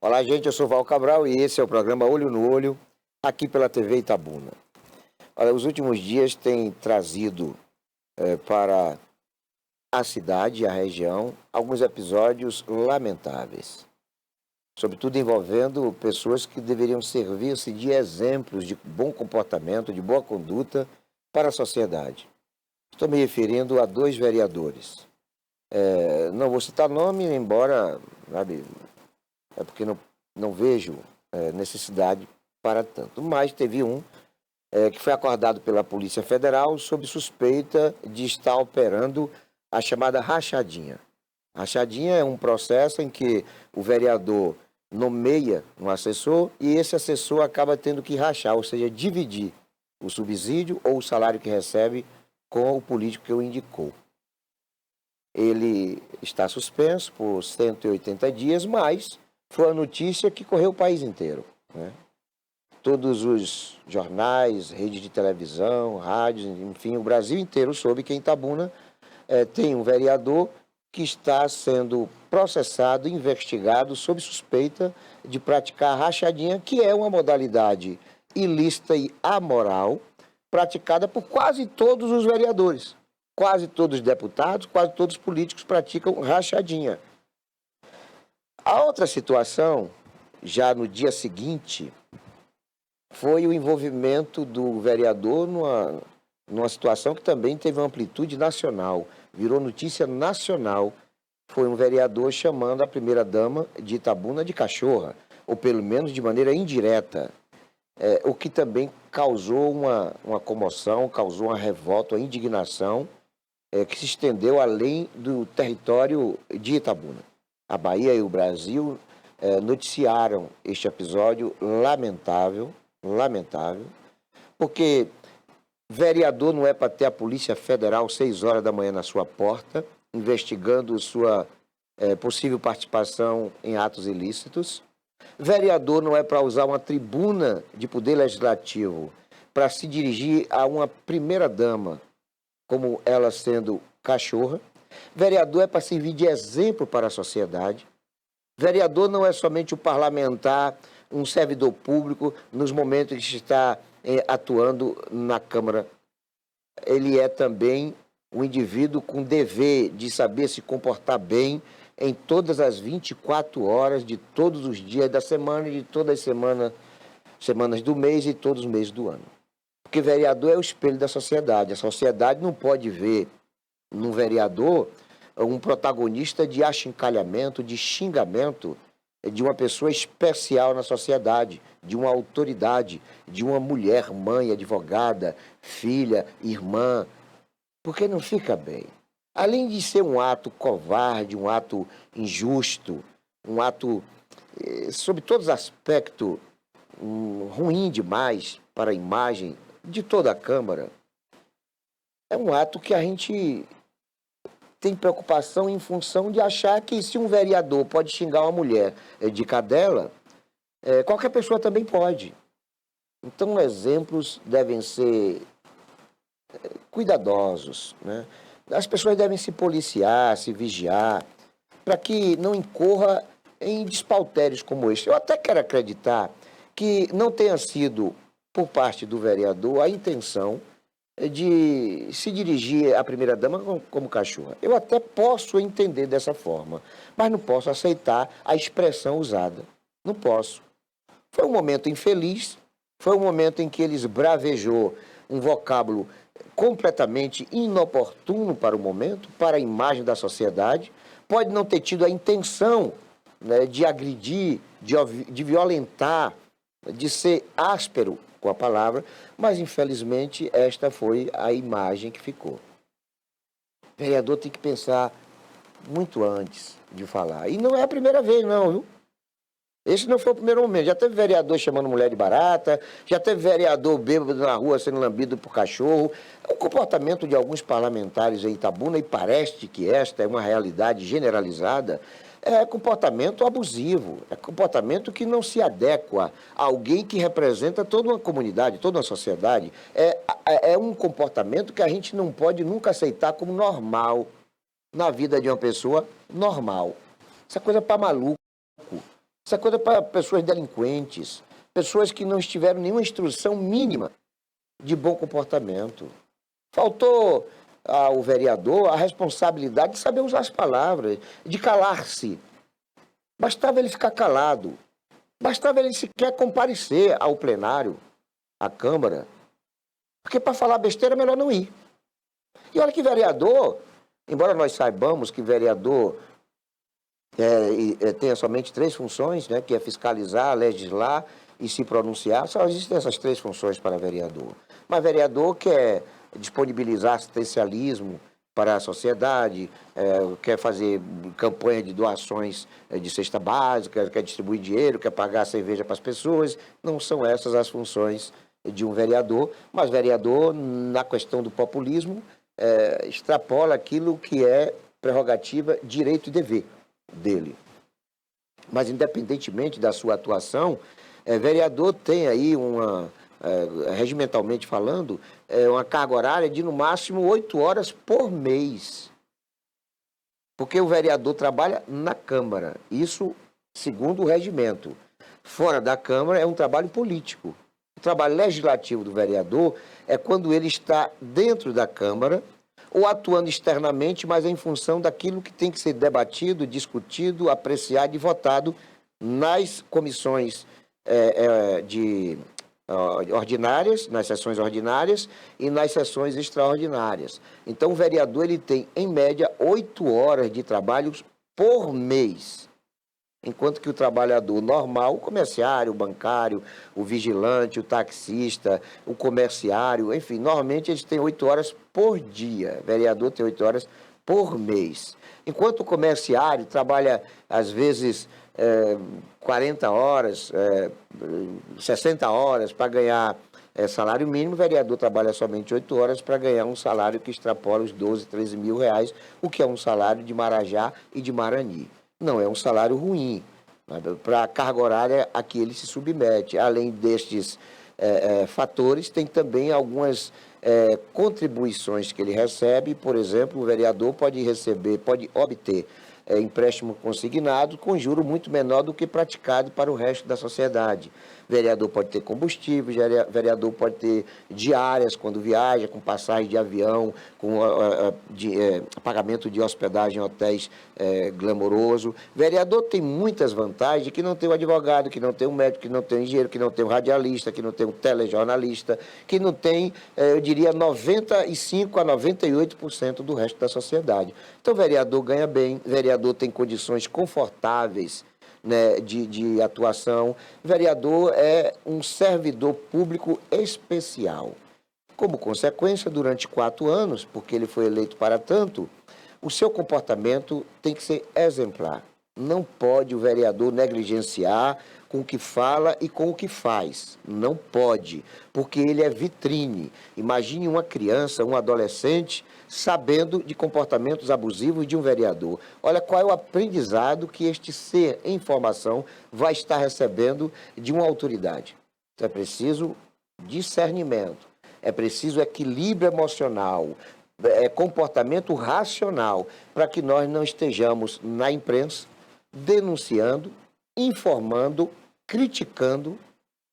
Olá, gente, eu sou Val Cabral e esse é o programa Olho no Olho, aqui pela TV Itabuna. Olha, os últimos dias têm trazido para a cidade e a região alguns episódios lamentáveis, sobretudo envolvendo pessoas que deveriam servir-se de exemplos de bom comportamento, de boa conduta para a sociedade. Estou me referindo a dois vereadores. Não vou citar nome, embora, sabe, é porque não vejo necessidade para tanto. Mas teve um que foi acordado pela Polícia Federal sob suspeita de estar operando a chamada rachadinha. Rachadinha é um processo em que o vereador nomeia um assessor e esse assessor acaba tendo que rachar, ou seja, dividir o subsídio ou o salário que recebe com o político que o indicou. Ele está suspenso por 180 dias, mas foi a notícia que correu o país inteiro, né? Todos os jornais, redes de televisão, rádios, enfim, o Brasil inteiro soube que em Itabuna tem um vereador que está sendo processado, investigado, sob suspeita de praticar rachadinha, que é uma modalidade ilícita e amoral, praticada por quase todos os vereadores. Quase todos os deputados, quase todos os políticos praticam rachadinha. A outra situação, já no dia seguinte, foi o envolvimento do vereador numa situação que também teve uma amplitude nacional, virou notícia nacional. Foi um vereador chamando a primeira-dama de Itabuna de cachorra, ou pelo menos de maneira indireta, o que também causou uma comoção, causou uma revolta, uma indignação, que se estendeu além do território de Itabuna. A Bahia e o Brasil noticiaram este episódio lamentável, porque vereador não é para ter a Polícia Federal 6 horas da manhã na sua porta, investigando sua possível participação em atos ilícitos. Vereador não é para usar uma tribuna de poder legislativo para se dirigir a uma primeira-dama, como ela sendo cachorra. Vereador é para servir de exemplo para a sociedade. Vereador não é somente o parlamentar, um servidor público, nos momentos em que está atuando na Câmara. Ele é também um indivíduo com dever de saber se comportar bem em todas as 24 horas de todos os dias da semana e de todas as semanas do mês e todos os meses do ano. Porque vereador é o espelho da sociedade. A sociedade não pode ver no vereador um protagonista de achincalhamento, de xingamento de uma pessoa especial na sociedade, de uma autoridade, de uma mulher, mãe, advogada, filha, irmã, porque não fica bem. Além de ser um ato covarde, um ato injusto, um ato, sob todos os aspectos, ruim demais para a imagem de toda a Câmara, é um ato que a gente tem preocupação em função de achar que se um vereador pode xingar uma mulher de cadela, qualquer pessoa também pode. Então, exemplos devem ser cuidadosos, né? As pessoas devem se policiar, se vigiar, para que não incorra em despautérios como este. Eu até quero acreditar que não tenha sido, por parte do vereador, a intenção de se dirigir à primeira-dama como cachorra. Eu até posso entender dessa forma, mas não posso aceitar a expressão usada. Não posso. Foi um momento infeliz, foi um momento em que ele esbravejou um vocábulo completamente inoportuno para o momento, para a imagem da sociedade. Pode não ter tido a intenção, né, de agredir, de violentar, de ser áspero com a palavra, mas infelizmente esta foi a imagem que ficou. O vereador tem que pensar muito antes de falar. E não é a primeira vez, não, viu? Esse não foi o primeiro momento. Já teve vereador chamando mulher de barata, já teve vereador bêbado na rua sendo lambido por cachorro. É o comportamento de alguns parlamentares em Itabuna, e parece que esta é uma realidade generalizada, é comportamento abusivo, é comportamento que não se adequa a alguém que representa toda uma comunidade, toda uma sociedade. É um comportamento que a gente não pode nunca aceitar como normal na vida de uma pessoa normal. Isso é coisa para maluco. Isso é coisa para pessoas delinquentes, pessoas que não tiveram nenhuma instrução mínima de bom comportamento. Faltou ao vereador a responsabilidade de saber usar as palavras, de calar-se. Bastava ele ficar calado, bastava ele sequer comparecer ao plenário, à Câmara, porque para falar besteira é melhor não ir. E olha que vereador, embora nós saibamos que vereador tenha somente 3 funções, né, que é fiscalizar, legislar e se pronunciar, só existem essas 3 funções para vereador. Mas vereador quer disponibilizar assistencialismo para a sociedade, quer fazer campanha de doações de cesta básica, quer distribuir dinheiro, quer pagar cerveja para as pessoas. Não são essas as funções de um vereador, mas vereador, na questão do populismo, extrapola aquilo que é prerrogativa, direito e dever dele. Mas, independentemente da sua atuação, vereador tem aí regimentalmente falando, uma carga horária de no máximo 8 horas por mês. Porque o vereador trabalha na Câmara, isso segundo o regimento. Fora da Câmara é um trabalho político. O trabalho legislativo do vereador é quando ele está dentro da Câmara ou atuando externamente, mas em função daquilo que tem que ser debatido, discutido, apreciado e votado nas comissões ordinárias, nas sessões ordinárias e nas sessões extraordinárias. Então, o vereador ele tem, em média, 8 horas de trabalho por mês. Enquanto que o trabalhador normal, o comerciário, o bancário, o vigilante, o taxista, o comerciário, enfim, normalmente eles têm 8 horas por dia. O vereador tem 8 horas por mês. Enquanto o comerciário trabalha, às vezes, 40 horas, 60 horas para ganhar salário mínimo, o vereador trabalha somente 8 horas para ganhar um salário que extrapola os 12, 13 mil reais, o que é um salário de Marajá e de Marani. Não é um salário ruim, para a carga horária a que ele se submete. Além destes fatores, tem também algumas contribuições que ele recebe. Por exemplo, o vereador pode obter empréstimo consignado com juro muito menor do que praticado para o resto da sociedade. Vereador pode ter combustível, vereador pode ter diárias quando viaja, com passagem de avião, com pagamento de hospedagem em hotéis glamouroso. Vereador tem muitas vantagens que não tem um advogado, que não tem um médico, que não tem um engenheiro, que não tem um radialista, que não tem um telejornalista, que não tem, eu diria, 95% a 98% do resto da sociedade. Então, o vereador ganha bem, o vereador tem condições confortáveis, né, de atuação. O vereador é um servidor público especial. Como consequência, durante 4 anos, porque ele foi eleito para tanto, o seu comportamento tem que ser exemplar. Não pode o vereador negligenciar com o que fala e com o que faz. Não pode, porque ele é vitrine. Imagine uma criança, um adolescente, sabendo de comportamentos abusivos de um vereador. Olha qual é o aprendizado que este ser em formação vai estar recebendo de uma autoridade. Então, é preciso discernimento, é preciso equilíbrio emocional, comportamento racional, para que nós não estejamos na imprensa denunciando, informando, criticando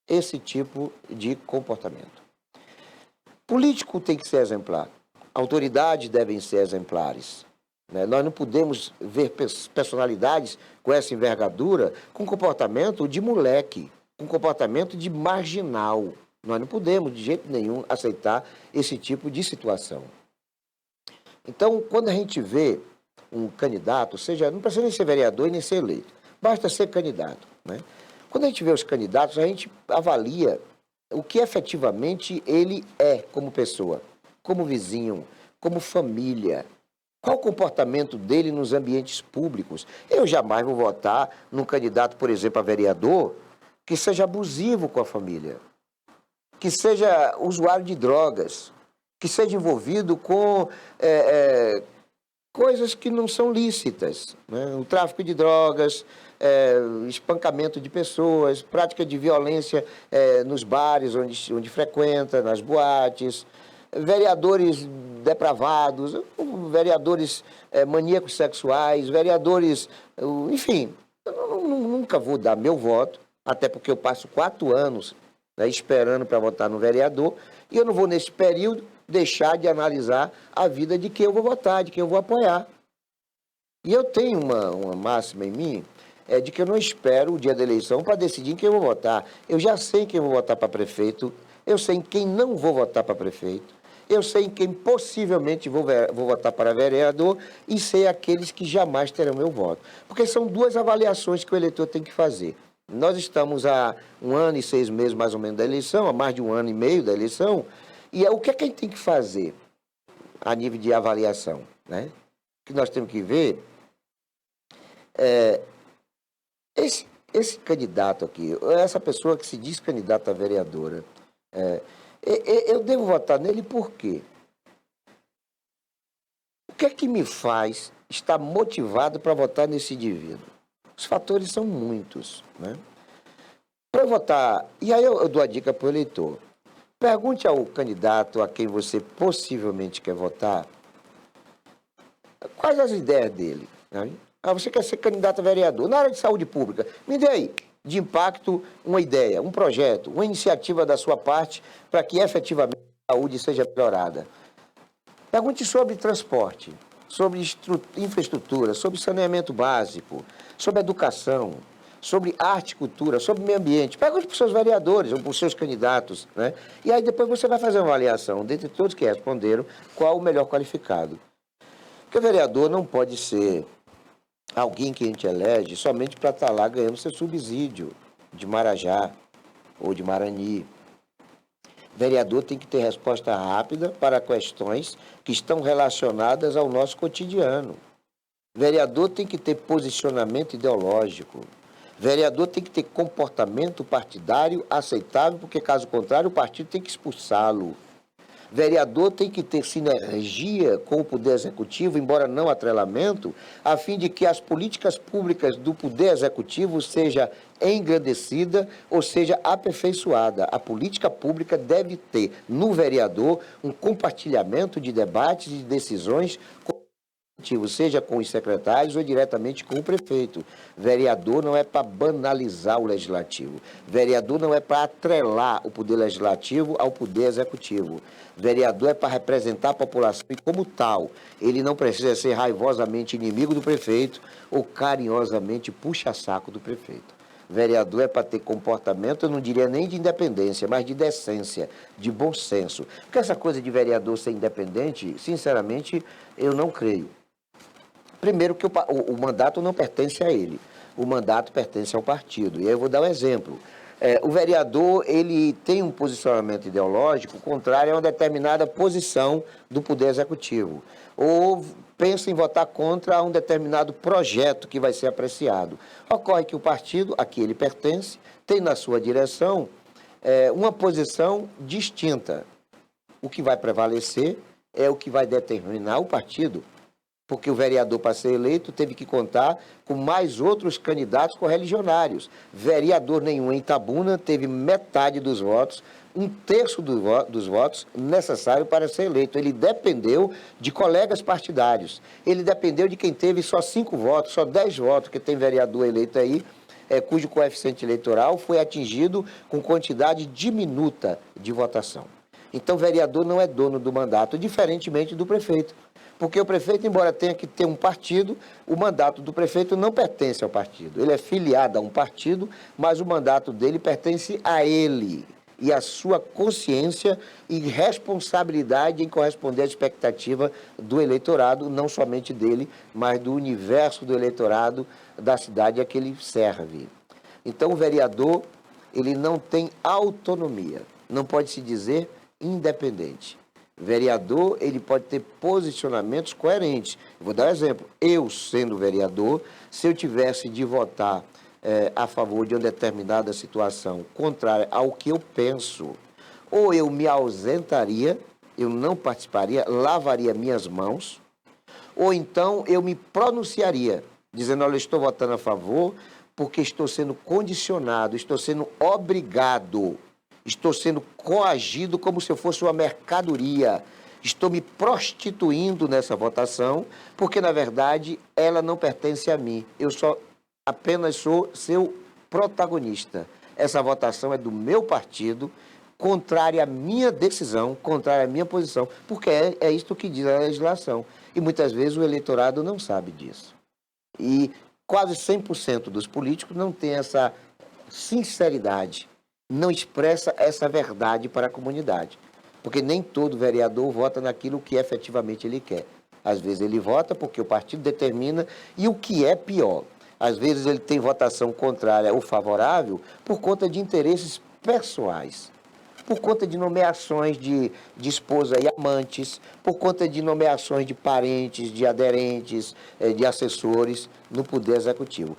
esse tipo de comportamento. Político tem que ser exemplar. Autoridades devem ser exemplares. Né? Nós não podemos ver personalidades com essa envergadura com comportamento de moleque, com comportamento de marginal. Nós não podemos, de jeito nenhum, aceitar esse tipo de situação. Então, quando a gente vê um candidato, não precisa nem ser vereador e nem ser eleito, basta ser candidato. Né? Quando a gente vê os candidatos, a gente avalia o que efetivamente ele é como pessoa, como vizinho, como família. Qual o comportamento dele nos ambientes públicos? Eu jamais vou votar num candidato, por exemplo, a vereador, que seja abusivo com a família, que seja usuário de drogas, que seja envolvido com coisas que não são lícitas, né? O tráfico de drogas, espancamento de pessoas, prática de violência nos bares onde frequenta, nas boates, vereadores depravados, vereadores maníacos sexuais, vereadores, enfim, Nunca vou dar meu voto, até porque eu passo 4 anos, né, esperando para votar no vereador, e eu não vou, nesse período, deixar de analisar a vida de quem eu vou votar, de quem eu vou apoiar. E eu tenho uma máxima em mim, de que eu não espero o dia da eleição para decidir em quem eu vou votar. Eu já sei quem eu vou votar para prefeito, eu sei em quem não vou votar para prefeito, eu sei em quem possivelmente vou votar para vereador e sei aqueles que jamais terão meu voto. Porque são duas avaliações que o eleitor tem que fazer. Nós estamos há 1 ano e 6 meses mais ou menos da eleição, há mais de 1 ano e meio da eleição, e o que é que a gente tem que fazer a nível de avaliação, né? O que nós temos que ver esse candidato aqui, essa pessoa que se diz candidata a vereadora, eu devo votar nele por quê? O que é que me faz estar motivado para votar nesse indivíduo? Os fatores são muitos, né? Para votar, e aí eu dou a dica para o eleitor. Pergunte ao candidato a quem você possivelmente quer votar, quais as ideias dele, né? Você quer ser candidato a vereador. Na área de saúde pública, me dê aí, de impacto, uma ideia, um projeto, uma iniciativa da sua parte para que efetivamente a saúde seja melhorada. Pergunte sobre transporte, sobre infraestrutura, sobre saneamento básico, sobre educação, sobre arte e cultura, sobre meio ambiente. Pergunte para os seus vereadores ou para os seus candidatos, né? E aí depois você vai fazer uma avaliação, dentre todos que responderam, qual o melhor qualificado. Porque o vereador não pode ser alguém que a gente elege somente para estar lá ganhando seu subsídio de Marajá ou de Marani. O vereador tem que ter resposta rápida para questões que estão relacionadas ao nosso cotidiano. O vereador tem que ter posicionamento ideológico. O vereador tem que ter comportamento partidário aceitável, porque caso contrário o partido tem que expulsá-lo. Vereador tem que ter sinergia com o Poder Executivo, embora não atrelamento, a fim de que as políticas públicas do Poder Executivo seja engrandecida ou seja aperfeiçoada. A política pública deve ter no vereador um compartilhamento de debates e de decisões, seja com os secretários ou diretamente com o prefeito. Vereador não é para banalizar o legislativo. Vereador não é para atrelar o poder legislativo ao poder executivo. Vereador é para representar a população e, como tal, ele não precisa ser raivosamente inimigo do prefeito ou carinhosamente puxa-saco do prefeito. Vereador é para ter comportamento, eu não diria nem de independência, mas de decência, de bom senso. Porque essa coisa de vereador ser independente, sinceramente, eu não creio. Primeiro que o mandato não pertence a ele, o mandato pertence ao partido. E aí eu vou dar um exemplo. O vereador, ele tem um posicionamento ideológico contrário a uma determinada posição do Poder Executivo. Ou pensa em votar contra um determinado projeto que vai ser apreciado. Ocorre que o partido a que ele pertence tem na sua direção uma posição distinta. O que vai prevalecer é o que vai determinar o partido. Porque o vereador, para ser eleito, teve que contar com mais outros candidatos correligionários. Vereador nenhum em Itabuna teve metade dos votos, 1/3 dos votos necessários para ser eleito. Ele dependeu de colegas partidários. Ele dependeu de quem teve só 5 votos, só 10 votos, que tem vereador eleito aí, cujo coeficiente eleitoral foi atingido com quantidade diminuta de votação. Então, o vereador não é dono do mandato, diferentemente do prefeito. Porque o prefeito, embora tenha que ter um partido, o mandato do prefeito não pertence ao partido. Ele é filiado a um partido, mas o mandato dele pertence a ele e à sua consciência e responsabilidade em corresponder à expectativa do eleitorado, não somente dele, mas do universo do eleitorado da cidade a que ele serve. Então, o vereador, ele não tem autonomia, não pode se dizer independente. Vereador, ele pode ter posicionamentos coerentes. Vou dar um exemplo. Eu, sendo vereador, se eu tivesse de votar a favor de uma determinada situação contrária ao que eu penso, ou eu me ausentaria, eu não participaria, lavaria minhas mãos, ou então eu me pronunciaria, dizendo, olha, eu estou votando a favor porque estou sendo condicionado, estou sendo obrigado, estou sendo coagido como se eu fosse uma mercadoria. Estou me prostituindo nessa votação, porque, na verdade, ela não pertence a mim. Eu só apenas sou seu protagonista. Essa votação é do meu partido, contrária à minha decisão, contrária à minha posição, porque é isto que diz a legislação. E muitas vezes o eleitorado não sabe disso. E quase 100% dos políticos não tem essa sinceridade, não expressa essa verdade para a comunidade. Porque nem todo vereador vota naquilo que efetivamente ele quer. Às vezes ele vota porque o partido determina, e o que é pior, às vezes ele tem votação contrária ou favorável por conta de interesses pessoais, por conta de nomeações de esposa e amantes, por conta de nomeações de parentes, de aderentes, de assessores no Poder Executivo.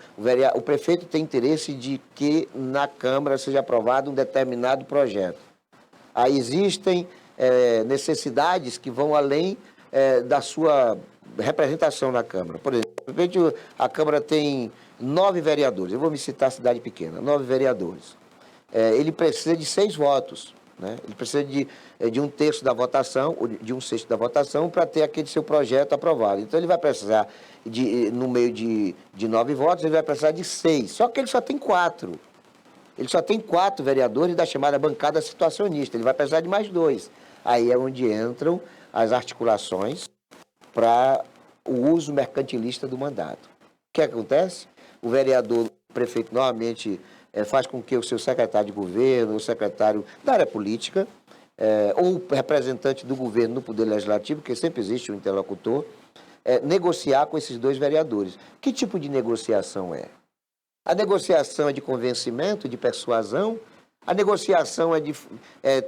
O prefeito tem interesse de que na Câmara seja aprovado um determinado projeto. Aí existem necessidades que vão além da sua representação na Câmara. Por exemplo, a Câmara tem 9 vereadores, eu vou me citar a cidade pequena, 9 vereadores. Ele precisa de 6 votos, né? Ele precisa de 1/3 da votação, de 1/6 da votação, para ter aquele seu projeto aprovado. Então, ele vai precisar, no meio de 9 votos, ele vai precisar de 6, só que ele só tem 4. Ele só tem 4 vereadores da chamada bancada situacionista, ele vai precisar de mais 2. Aí é onde entram as articulações para o uso mercantilista do mandato. O que acontece? O vereador, o prefeito, normalmente faz com que o seu secretário de governo, o secretário da área política, ou o representante do governo no Poder Legislativo, porque sempre existe um interlocutor, negociar com esses 2 vereadores. Que tipo de negociação é? A negociação é de convencimento, de persuasão. A negociação é de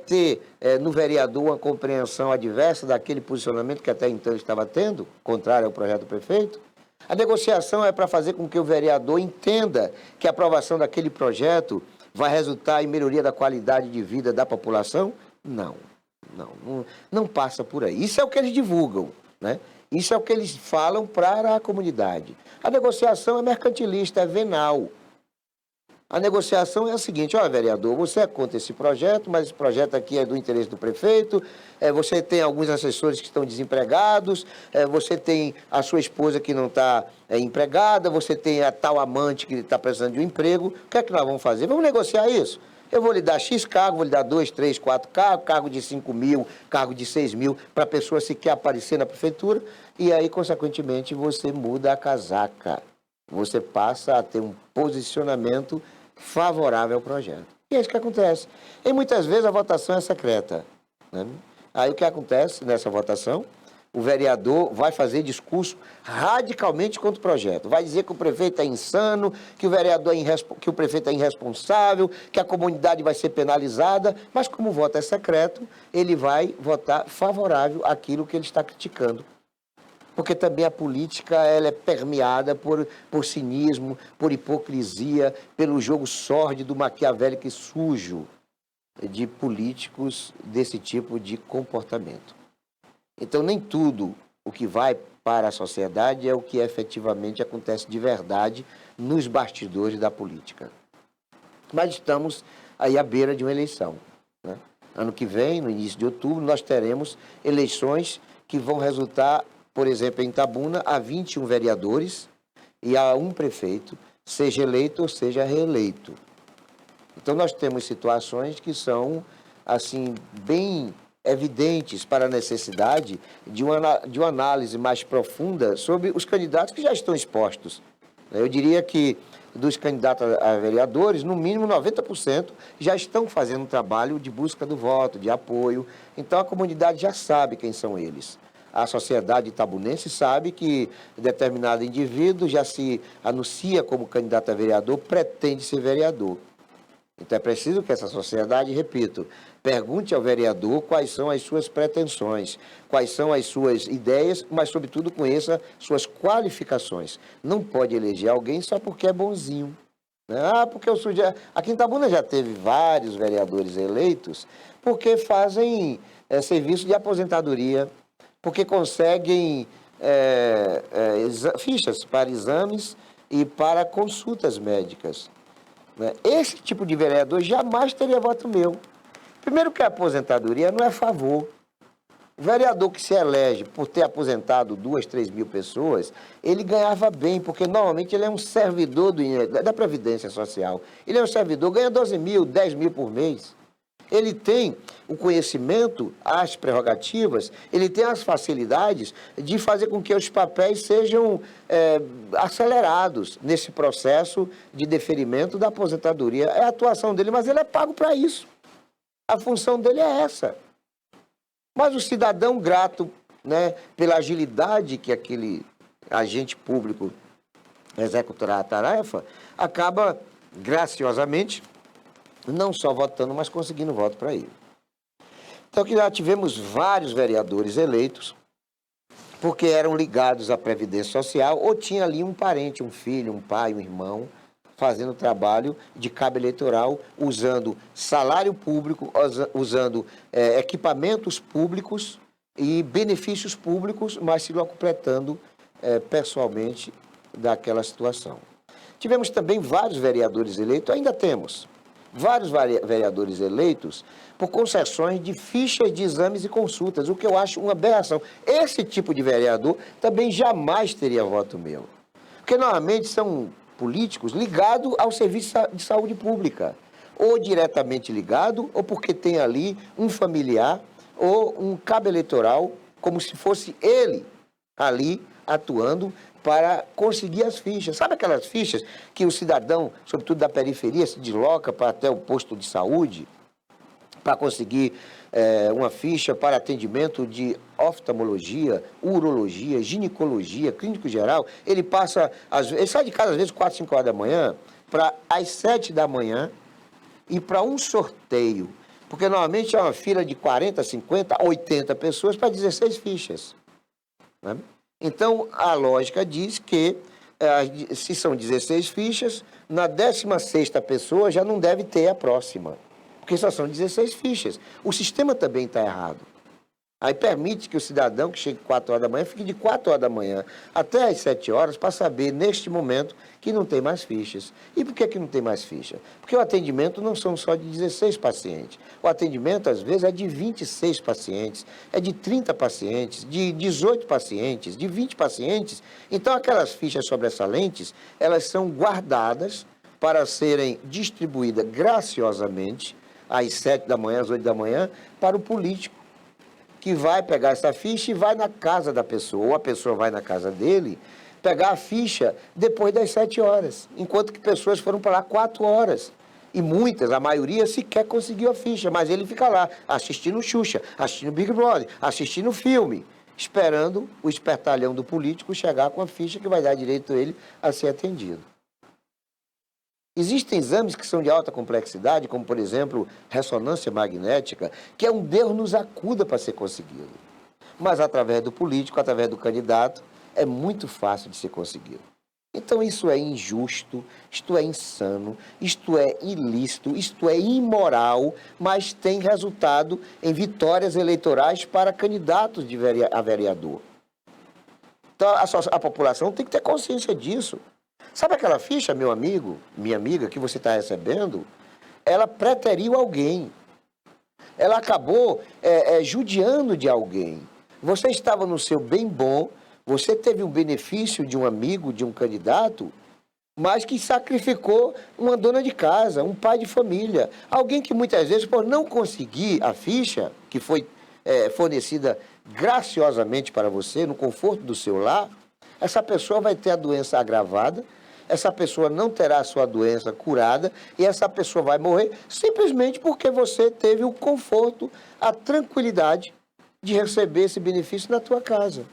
ter no vereador uma compreensão adversa daquele posicionamento que até então ele estava tendo, contrário ao projeto do prefeito. A negociação é para fazer com que o vereador entenda que a aprovação daquele projeto vai resultar em melhoria da qualidade de vida da população? Não passa por aí. Isso é o que eles divulgam, né? Isso é o que eles falam para a comunidade. A negociação é mercantilista, é venal. A negociação é a seguinte: olha, vereador, você é contra esse projeto, mas esse projeto aqui é do interesse do prefeito, você tem alguns assessores que estão desempregados, você tem a sua esposa que não está empregada, você tem a tal amante que está precisando de um emprego. O que é que nós vamos fazer? Vamos negociar isso? Eu vou lhe dar X cargo, vou lhe dar 2, 3, 4 cargos, cargo de 5 mil, cargo de 6 mil, para a pessoa sequer aparecer na prefeitura, e aí, consequentemente, você muda a casaca. Você passa a ter um posicionamento favorável ao projeto. E é isso que acontece. E muitas vezes a votação é secreta, né? Aí o que acontece nessa votação? O vereador vai fazer discurso radicalmente contra o projeto. Vai dizer que o prefeito é insano, que o prefeito é irresponsável, que a comunidade vai ser penalizada, mas como o voto é secreto, ele vai votar favorável àquilo que ele está criticando. Porque também a política ela é permeada por cinismo, por hipocrisia, pelo jogo sórdido, maquiavélico e sujo de políticos desse tipo de comportamento. Então, nem tudo o que vai para a sociedade é o que efetivamente acontece de verdade nos bastidores da política. Mas estamos aí à beira de uma eleição, né? Ano que vem, no início de outubro, nós teremos eleições que vão resultar, por exemplo, em Itabuna, a 21 vereadores e a 1 prefeito, seja eleito ou seja reeleito. Então, nós temos situações que são, assim, bem evidentes para a necessidade de uma análise mais profunda sobre os candidatos que já estão expostos. Eu diria que dos candidatos a vereadores, no mínimo 90% já estão fazendo um trabalho de busca do voto, de apoio. Então, a comunidade já sabe quem são eles. A sociedade itabunense sabe que determinado indivíduo já se anuncia como candidato a vereador, pretende ser vereador. Então, é preciso que essa sociedade, repito, pergunte ao vereador quais são as suas pretensões, quais são as suas ideias, mas, sobretudo, conheça suas qualificações. Não pode eleger alguém só porque é bonzinho, né? Porque eu sou aqui em Itabuna já teve vários vereadores eleitos porque fazem serviço de aposentadoria, porque conseguem fichas para exames e para consultas médicas. Esse tipo de vereador jamais teria voto meu. Primeiro que a aposentadoria não é favor. O vereador que se elege por ter aposentado 2, 3 mil pessoas, ele ganhava bem, porque normalmente ele é um servidor da Previdência Social. Ele é um servidor, ganha 12 mil, 10 mil por mês. Ele tem o conhecimento, as prerrogativas, ele tem as facilidades de fazer com que os papéis sejam acelerados nesse processo de deferimento da aposentadoria. É a atuação dele, mas ele é pago para isso. A função dele é essa. Mas o cidadão grato, né, pela agilidade que aquele agente público executará a tarefa, acaba graciosamente não só votando, mas conseguindo voto para ele. Então, que já tivemos vários vereadores eleitos, porque eram ligados à Previdência Social, ou tinha ali um parente, um filho, um pai, um irmão, fazendo trabalho de cabo eleitoral, usando salário público, usando equipamentos públicos e benefícios públicos, mas se locupletando pessoalmente daquela situação. Tivemos também vários vereadores eleitos, ainda temos vários vereadores eleitos por concessões de fichas de exames e consultas, o que eu acho uma aberração. Esse tipo de vereador também jamais teria voto meu, porque normalmente são políticos ligados ao serviço de saúde pública, ou diretamente ligado, ou porque tem ali um familiar ou um cabo eleitoral, como se fosse ele ali atuando para conseguir as fichas. Sabe aquelas fichas que o cidadão, sobretudo da periferia, se desloca para até o posto de saúde para conseguir uma ficha para atendimento de oftalmologia, urologia, ginecologia, clínico geral? Ele passa, ele sai de casa às vezes 4, 5 horas da manhã para às 7 da manhã e para um sorteio, porque normalmente é uma fila de 40, 50, 80 pessoas para 16 fichas, né? Então, a lógica diz que, se são 16 fichas, na 16ª pessoa já não deve ter a próxima, porque só são 16 fichas. O sistema também está errado. Aí permite que o cidadão que chegue 4 horas da manhã fique de 4 horas da manhã até as 7 horas para saber, neste momento, que não tem mais fichas. E por que não tem mais ficha? Porque o atendimento não são só de 16 pacientes. O atendimento, às vezes, é de 26 pacientes, é de 30 pacientes, de 18 pacientes, de 20 pacientes. Então, aquelas fichas sobressalentes, elas são guardadas para serem distribuídas graciosamente às 7 da manhã, às 8 da manhã, para o político, que vai pegar essa ficha e vai na casa da pessoa, ou a pessoa vai na casa dele, pegar a ficha depois das 7 horas, enquanto que pessoas foram para lá 4 horas. E muitas, a maioria, sequer conseguiu a ficha, mas ele fica lá, assistindo Xuxa, assistindo Big Brother, assistindo filme, esperando o espertalhão do político chegar com a ficha que vai dar direito a ele a ser atendido. Existem exames que são de alta complexidade, como, por exemplo, ressonância magnética, que é um Deus nos acuda para ser conseguido. Mas, através do político, através do candidato, é muito fácil de ser conseguido. Então, isso é injusto, isto é insano, isto é ilícito, isto é imoral, mas tem resultado em vitórias eleitorais para candidatos a vereador. Então, a população tem que ter consciência disso. Sabe aquela ficha, meu amigo, minha amiga, que você está recebendo? Ela preteriu alguém. Ela acabou judiando de alguém. Você estava no seu bem bom, você teve um benefício de um amigo, de um candidato, mas que sacrificou uma dona de casa, um pai de família. Alguém que muitas vezes, por não conseguir a ficha, que foi fornecida graciosamente para você, no conforto do seu lar, essa pessoa vai ter a doença agravada, essa pessoa não terá a sua doença curada e essa pessoa vai morrer simplesmente porque você teve o conforto, a tranquilidade de receber esse benefício na tua casa.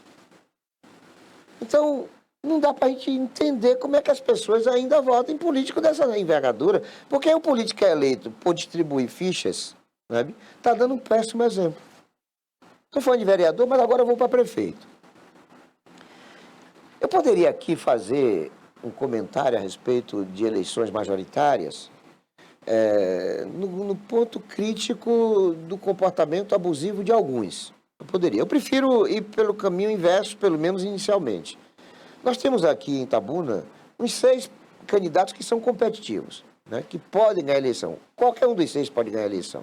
Então, não dá para a gente entender como é que as pessoas ainda votam em político dessa envergadura, porque o político que é eleito por distribuir fichas, está dando um péssimo exemplo. Estou falando de vereador, mas agora eu vou para prefeito. Eu poderia aqui fazer um comentário a respeito de eleições majoritárias, no ponto crítico do comportamento abusivo de alguns. Eu poderia. Eu prefiro ir pelo caminho inverso, pelo menos inicialmente. Nós temos aqui em Itabuna uns 6 candidatos que são competitivos, que podem ganhar a eleição. Qualquer um dos 6 pode ganhar a eleição,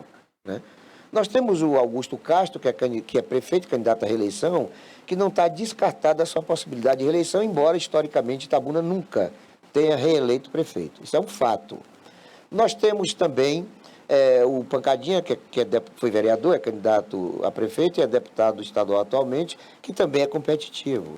Nós temos o Augusto Castro, que é prefeito candidato à reeleição, que não está descartada a sua possibilidade de reeleição, embora historicamente Itabuna nunca tenha reeleito prefeito. Isso é um fato. Nós temos também o Pancadinha, foi vereador, é candidato a prefeito e é deputado estadual atualmente, que também é competitivo.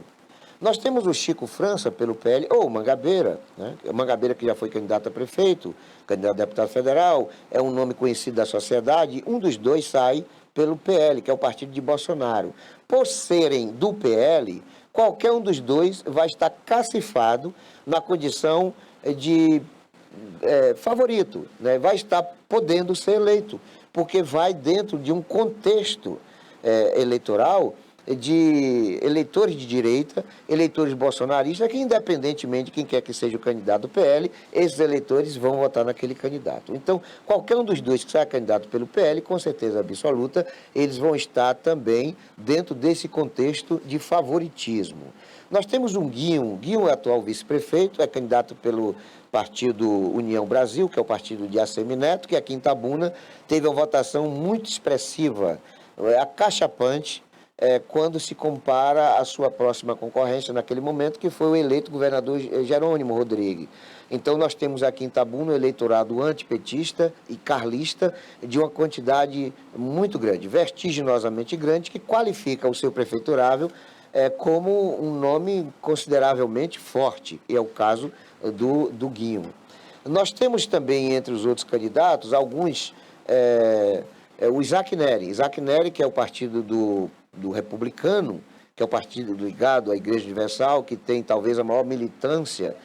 Nós temos o Chico França pelo PL, ou Mangabeira, né? Mangabeira que já foi candidato a prefeito, candidato a deputado federal, é um nome conhecido da sociedade, um dos dois sai pelo PL, que é o partido de Bolsonaro. Por serem do PL, qualquer um dos dois vai estar cacifado na condição de favorito, né? Vai estar podendo ser eleito, porque vai dentro de um contexto eleitoral de eleitores de direita, eleitores bolsonaristas, que independentemente de quem quer que seja o candidato do PL, esses eleitores vão votar naquele candidato. Então, qualquer um dos dois que seja candidato pelo PL, com certeza absoluta, eles vão estar também dentro desse contexto de favoritismo. Nós temos um Guinho é atual vice-prefeito, é candidato pelo partido União Brasil, que é o partido de Assemineto, que aqui em Itabuna teve uma votação muito expressiva, acachapante, quando se compara à sua próxima concorrência naquele momento, que foi o eleito governador Jerônimo Rodrigues. Então, nós temos aqui em Itabuna um eleitorado antipetista e carlista de uma quantidade muito grande, vertiginosamente grande, que qualifica o seu prefeiturável como um nome consideravelmente forte, e é o caso do Guinho. Nós temos também, entre os outros candidatos, alguns... o Isaac Neri, que é o partido do Republicano, que é o partido ligado à Igreja Universal, que tem talvez a maior militância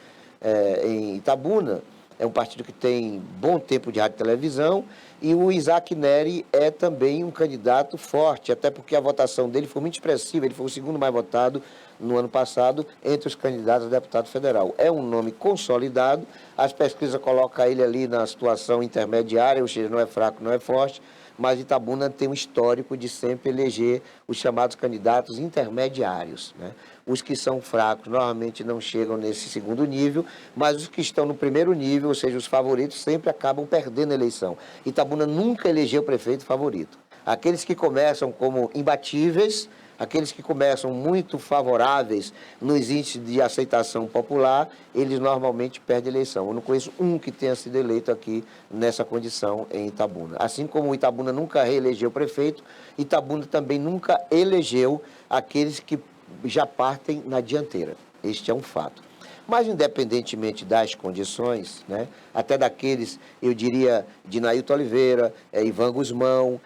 em Itabuna, é um partido que tem bom tempo de rádio e televisão, e o Isaac Neri é também um candidato forte, até porque a votação dele foi muito expressiva, ele foi o segundo mais votado no ano passado entre os candidatos a deputado federal. É um nome consolidado, as pesquisas colocam ele ali na situação intermediária, ou seja, não é fraco, não é forte, mas Itabuna tem um histórico de sempre eleger os chamados candidatos intermediários, né? Os que são fracos normalmente não chegam nesse segundo nível, mas os que estão no primeiro nível, ou seja, os favoritos, sempre acabam perdendo a eleição. Itabuna nunca elegeu prefeito favorito. Aqueles que começam como imbatíveis, aqueles que começam muito favoráveis nos índices de aceitação popular, eles normalmente perdem a eleição. Eu não conheço um que tenha sido eleito aqui nessa condição em Itabuna. Assim como Itabuna nunca reelegeu prefeito, Itabuna também nunca elegeu aqueles que já partem na dianteira. Este é um fato. Mas, independentemente das condições, né, até daqueles, eu diria, de Nailton Oliveira, Ivan Guzmão,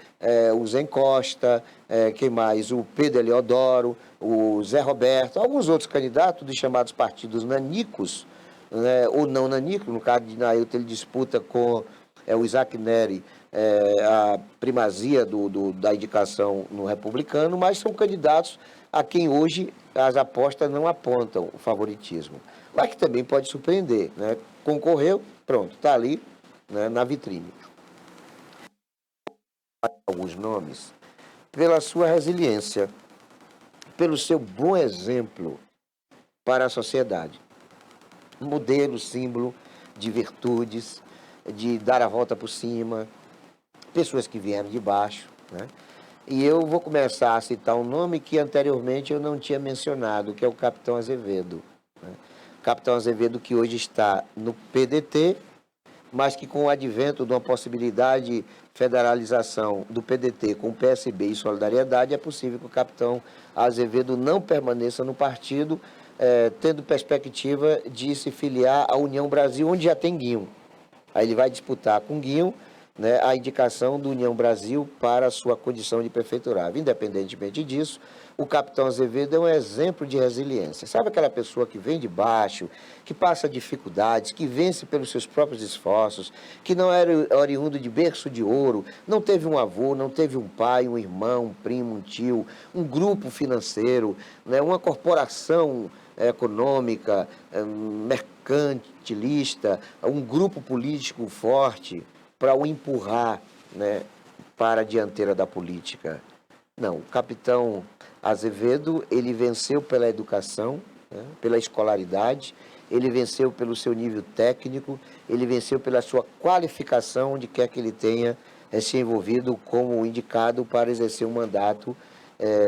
o Zé Costa, quem mais? O Pedro Eliodoro, o Zé Roberto, alguns outros candidatos dos chamados partidos nanicos, né, ou não nanicos, no caso de Nailton, ele disputa com o Isaac Neri a primazia da indicação no republicano, mas são candidatos a quem hoje as apostas não apontam o favoritismo. Mas que também pode surpreender, né? Concorreu, pronto, está ali, né, na vitrine. Alguns nomes, pela sua resiliência, pelo seu bom exemplo para a sociedade. Modelo, símbolo de virtudes, de dar a volta por cima, pessoas que vieram de baixo, né? E eu vou começar a citar um nome que anteriormente eu não tinha mencionado, que é o Capitão Azevedo, né? Capitão Azevedo, que hoje está no PDT, mas que com o advento de uma possibilidade de federalização do PDT com o PSB e Solidariedade, é possível que o Capitão Azevedo não permaneça no partido, tendo perspectiva de se filiar à União Brasil, onde já tem Guinho. Aí ele vai disputar com Guinho, né, a indicação do União Brasil para a sua condição de prefeiturável. Independentemente disso, o Capitão Azevedo é um exemplo de resiliência. Sabe aquela pessoa que vem de baixo, que passa dificuldades, que vence pelos seus próprios esforços, que não era oriundo de berço de ouro, não teve um avô, não teve um pai, um irmão, um primo, um tio, um grupo financeiro, né, uma corporação econômica, mercantilista, um grupo político forte para o empurrar, né, para a dianteira da política. Não, o Capitão Azevedo, ele venceu pela educação, né, pela escolaridade, ele venceu pelo seu nível técnico, ele venceu pela sua qualificação, onde quer que ele tenha se envolvido como indicado para exercer um mandato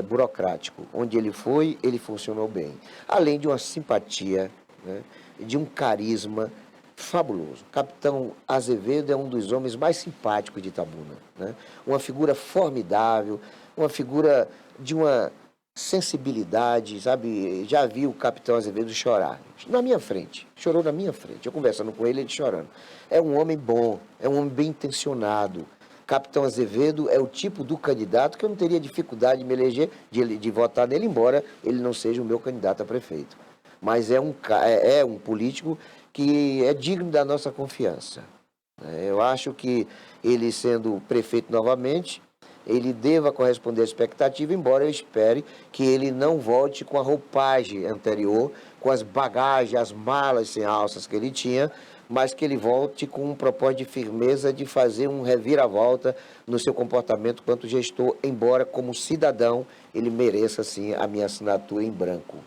burocrático. Onde ele foi, ele funcionou bem. Além de uma simpatia, né, de um carisma fabuloso. Capitão Azevedo é um dos homens mais simpáticos de Itabuna, né? Uma figura formidável, uma figura de uma sensibilidade, sabe? Já vi o Capitão Azevedo chorar na minha frente, chorou na minha frente. Eu conversando com ele, ele chorando. É um homem bom, é um homem bem intencionado. Capitão Azevedo é o tipo do candidato que eu não teria dificuldade de me eleger, de votar nele, embora ele não seja o meu candidato a prefeito. Mas é um político que é digno da nossa confiança. Eu acho que ele, sendo prefeito novamente, ele deva corresponder à expectativa, embora eu espere que ele não volte com a roupagem anterior, com as bagagens, as malas sem alças que ele tinha, mas que ele volte com um propósito de firmeza de fazer um reviravolta no seu comportamento quanto gestor, embora como cidadão ele mereça, sim, a minha assinatura em branco.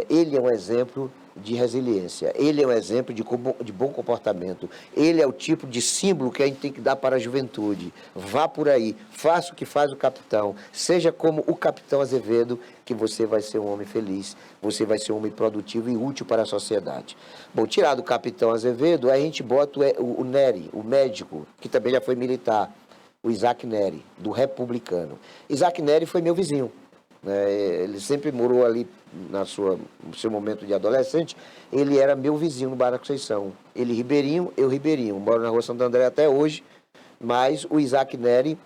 Ele é um exemplo de resiliência, ele é um exemplo de bom comportamento, ele é o tipo de símbolo que a gente tem que dar para a juventude. Vá por aí, faça o que faz o capitão, seja como o Capitão Azevedo, que você vai ser um homem feliz, você vai ser um homem produtivo e útil para a sociedade. Bom, tirado o Capitão Azevedo, a gente bota o Nery, o médico, que também já foi militar, o Isaac Nery, do Republicano. Isaac Nery foi meu vizinho. Ele sempre morou ali no seu momento de adolescente. Ele era meu vizinho no Bairro da Conceição. Ele ribeirinho, eu ribeirinho. Moro na Rua Santo André até hoje, mas o Isaac Nery,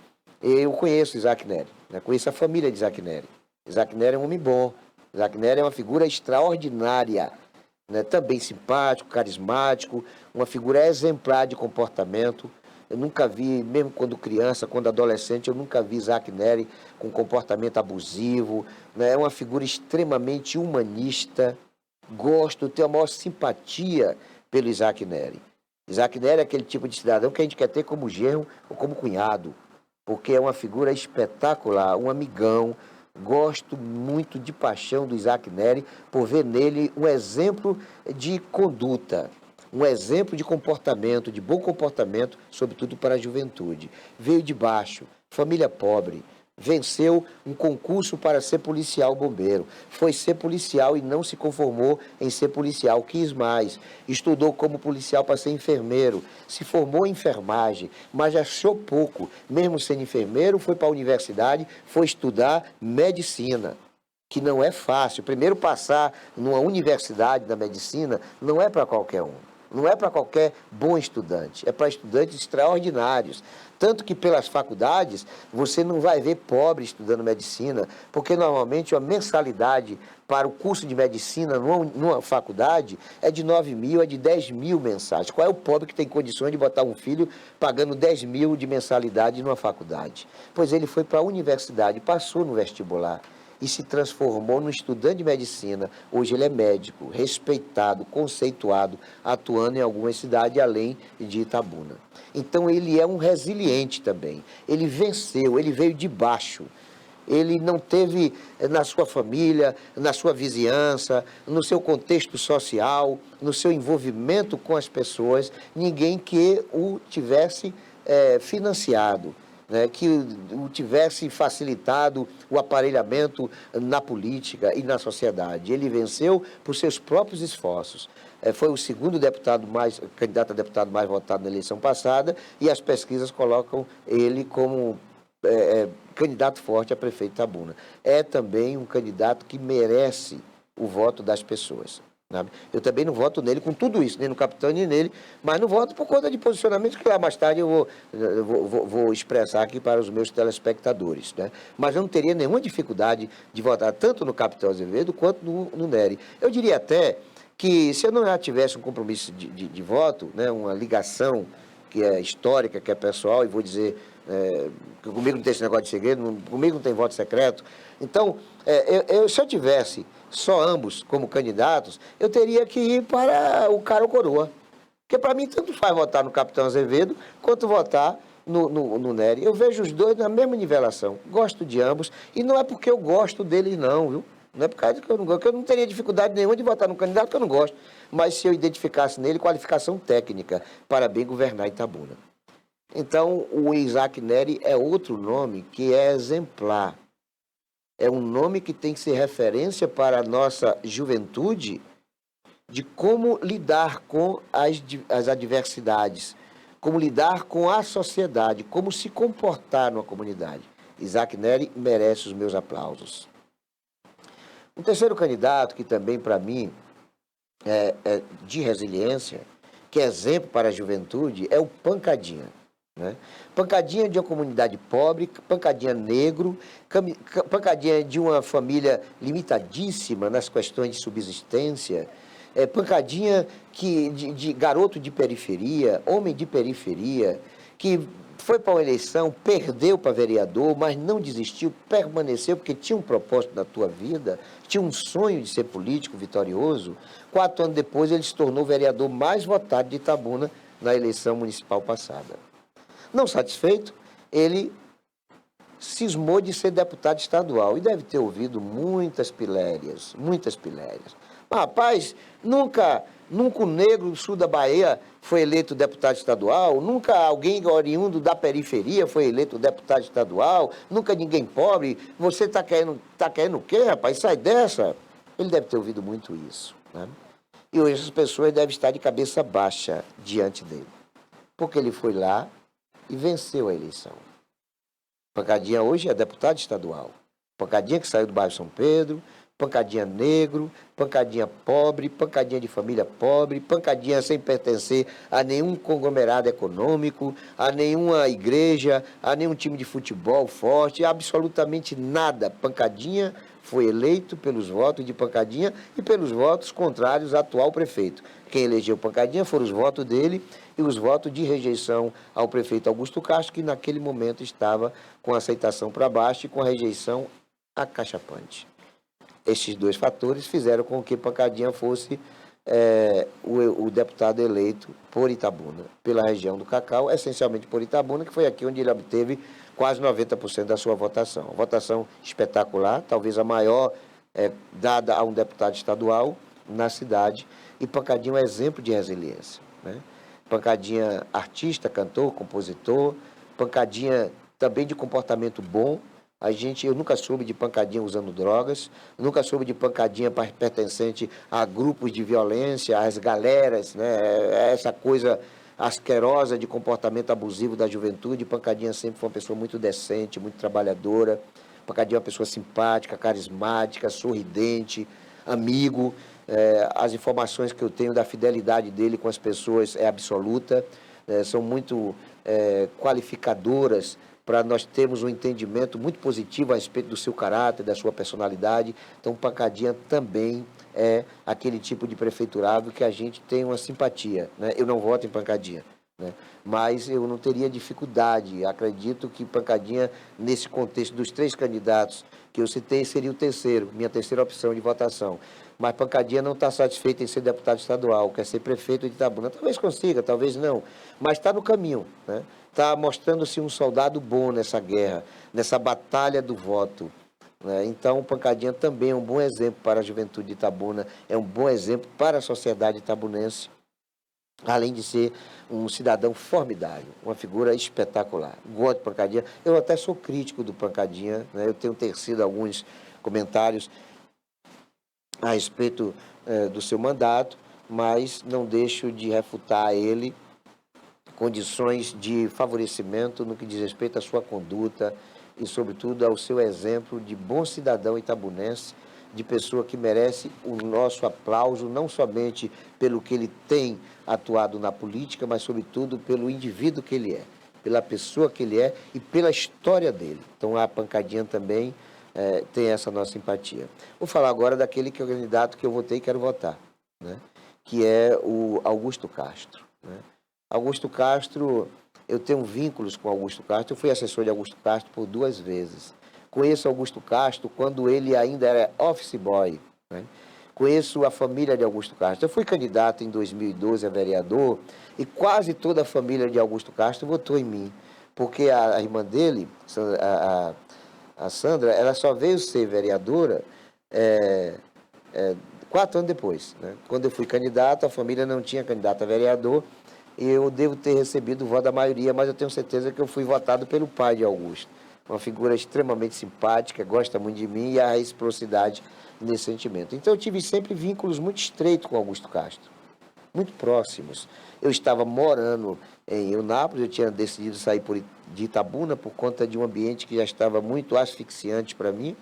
eu conheço o Isaac Nery, né? Conheço a família de Isaac Nery. Isaac Nery é um homem bom. Isaac Nery é uma figura extraordinária, né? Também simpático, carismático, uma figura exemplar de comportamento. Eu nunca vi, mesmo quando criança, quando adolescente, eu nunca vi Isaac Nery com comportamento abusivo, né? É uma figura extremamente humanista. Tenho a maior simpatia pelo Isaac Nery. Isaac Nery é aquele tipo de cidadão que a gente quer ter como genro ou como cunhado, porque é uma figura espetacular, um amigão. Gosto muito de paixão do Isaac Nery por ver nele um exemplo de conduta, um exemplo de comportamento, de bom comportamento, sobretudo para a juventude. Veio de baixo, família pobre, venceu um concurso para ser policial bombeiro. Foi ser policial e não se conformou em ser policial, quis mais. Estudou como policial para ser enfermeiro, se formou em enfermagem, mas achou pouco. Mesmo sendo enfermeiro, foi para a universidade, foi estudar medicina, que não é fácil. Primeiro, passar numa universidade da medicina não é para qualquer um. Não é para qualquer bom estudante, é para estudantes extraordinários. Tanto que pelas faculdades você não vai ver pobre estudando medicina, porque normalmente a mensalidade para o curso de medicina numa faculdade é de 9 mil, é de 10 mil mensais. Qual é o pobre que tem condições de botar um filho pagando 10 mil de mensalidade numa faculdade? Pois ele foi para a universidade, passou no vestibular e se transformou num estudante de medicina. Hoje ele é médico, respeitado, conceituado, atuando em algumas cidades além de Itabuna. Então ele é um resiliente também. Ele venceu, ele veio de baixo. Ele não teve na sua família, na sua vizinhança, no seu contexto social, no seu envolvimento com as pessoas, ninguém que o tivesse financiado, né, que o tivesse facilitado o aparelhamento na política e na sociedade. Ele venceu por seus próprios esforços. Foi o segundo candidato a deputado mais votado na eleição passada, e as pesquisas colocam ele como candidato forte a prefeito de Itabuna. É também um candidato que merece o voto das pessoas. Sabe? Eu também não voto nele com tudo isso, nem no capitão, nem nele, mas não voto por conta de posicionamento que lá mais tarde eu vou expressar aqui para os meus telespectadores, né? Mas eu não teria nenhuma dificuldade de votar tanto no capitão Azevedo quanto no Nery. Eu diria até que se eu não já tivesse um compromisso de voto, né, uma ligação que é histórica, que é pessoal, e vou dizer que comigo não tem esse negócio de segredo, comigo não tem voto secreto. Então, se eu tivesse só ambos como candidatos, eu teria que ir para o cara ou coroa. Porque para mim tanto faz votar no capitão Azevedo quanto votar no Nery. Eu vejo os dois na mesma nivelação. Gosto de ambos e não é porque eu gosto deles não, viu? Não é por causa que eu não gosto, porque eu não teria dificuldade nenhuma de votar no candidato que eu não gosto. Mas se eu identificasse nele qualificação técnica para bem governar Itabuna. Então, o Isaac Neri é outro nome que é exemplar. É um nome que tem que ser referência para a nossa juventude de como lidar com as adversidades, como lidar com a sociedade, como se comportar numa comunidade. Isaac Neri merece os meus aplausos. Um terceiro candidato que também, para mim, é de resiliência, que é exemplo para a juventude, é o Pancadinha. Né? Pancadinha de uma comunidade pobre, Pancadinha negro, Pancadinha de uma família limitadíssima nas questões de subsistência, Pancadinha de garoto de periferia, homem de periferia, que foi para uma eleição, perdeu para vereador, mas não desistiu, permaneceu porque tinha um propósito na tua vida, tinha um sonho de ser político vitorioso. 4 anos depois, ele se tornou o vereador mais votado de Itabuna na eleição municipal passada. Não satisfeito, ele cismou de ser deputado estadual e deve ter ouvido muitas pilérias, muitas pilérias. Mas, rapaz, nunca um negro do sul da Bahia foi eleito deputado estadual, nunca alguém oriundo da periferia foi eleito deputado estadual, nunca ninguém pobre. Você está querendo o quê, rapaz? Sai dessa. Ele deve ter ouvido muito isso. Né? E hoje essas pessoas devem estar de cabeça baixa diante dele, porque ele foi lá e venceu a eleição. Pancadinha hoje é deputado estadual. Pancadinha que saiu do bairro São Pedro, Pancadinha negro, Pancadinha pobre, Pancadinha de família pobre, Pancadinha sem pertencer a nenhum conglomerado econômico, a nenhuma igreja, a nenhum time de futebol forte, absolutamente nada. Pancadinha foi eleito pelos votos de Pancadinha e pelos votos contrários ao atual prefeito. Quem elegeu Pancadinha foram os votos dele e os votos de rejeição ao prefeito Augusto Castro, que naquele momento estava com a aceitação para baixo e com a rejeição acachapante. Estes dois fatores fizeram com que Pancadinha fosse o deputado eleito por Itabuna, pela região do Cacau, essencialmente por Itabuna, que foi aqui onde ele obteve quase 90% da sua votação. Uma votação espetacular, talvez a maior dada a um deputado estadual na cidade, e Pancadinha é um exemplo de resiliência. Né? Pancadinha artista, cantor, compositor, Pancadinha também de comportamento bom. Eu nunca soube de Pancadinha usando drogas, nunca soube de Pancadinha pertencente a grupos de violência, às galeras, né? Essa coisa asquerosa de comportamento abusivo da juventude. Pancadinha sempre foi uma pessoa muito decente, muito trabalhadora. Pancadinha é uma pessoa simpática, carismática, sorridente, amigo. As informações que eu tenho da fidelidade dele com as pessoas é absoluta, são muito qualificadoras para nós termos um entendimento muito positivo a respeito do seu caráter, da sua personalidade. Então, Pancadinha também é aquele tipo de prefeiturável que a gente tem uma simpatia. Né? Eu não voto em Pancadinha, né? Mas eu não teria dificuldade. Acredito que Pancadinha, nesse contexto dos 3 candidatos que eu citei, seria o terceiro, minha terceira opção de votação. Mas Pancadinha não está satisfeito em ser deputado estadual, quer ser prefeito de Itabuna. Talvez consiga, talvez não, mas está no caminho, né? Está mostrando-se um soldado bom nessa guerra, nessa batalha do voto. Né? Então, Pancadinha também é um bom exemplo para a juventude de Itabuna, é um bom exemplo para a sociedade itabunense, além de ser um cidadão formidável, uma figura espetacular. Gosto de Pancadinha, eu até sou crítico do Pancadinha, né? Eu tenho tecido alguns comentários a respeito do seu mandato, mas não deixo de refutar a ele condições de favorecimento no que diz respeito à sua conduta e, sobretudo, ao seu exemplo de bom cidadão itabunense, de pessoa que merece o nosso aplauso, não somente pelo que ele tem atuado na política, mas, sobretudo, pelo indivíduo que ele é, pela pessoa que ele é e pela história dele. Então, a Pancadinha também tem essa nossa simpatia. Vou falar agora daquele que é o candidato que eu votei e quero votar, né? Que é o Augusto Castro. Né? Augusto Castro, eu tenho vínculos com Augusto Castro, eu fui assessor de Augusto Castro por 2 vezes. Conheço Augusto Castro quando ele ainda era office boy. Né? Conheço a família de Augusto Castro. Eu fui candidato em 2012 a vereador e quase toda a família de Augusto Castro votou em mim, porque a irmã dele, a Sandra, ela só veio ser vereadora 4 anos depois. Né? Quando eu fui candidato, a família não tinha candidato a vereador eu devo ter recebido o voto da maioria, mas eu tenho certeza que eu fui votado pelo pai de Augusto. Uma figura extremamente simpática, gosta muito de mim e há reciprocidade nesse sentimento. Então eu tive sempre vínculos muito estreitos com Augusto Castro, muito próximos. Eu estava morando em Eunápolis, eu tinha decidido sair de Itabuna por conta de um ambiente que já estava muito asfixiante para mim,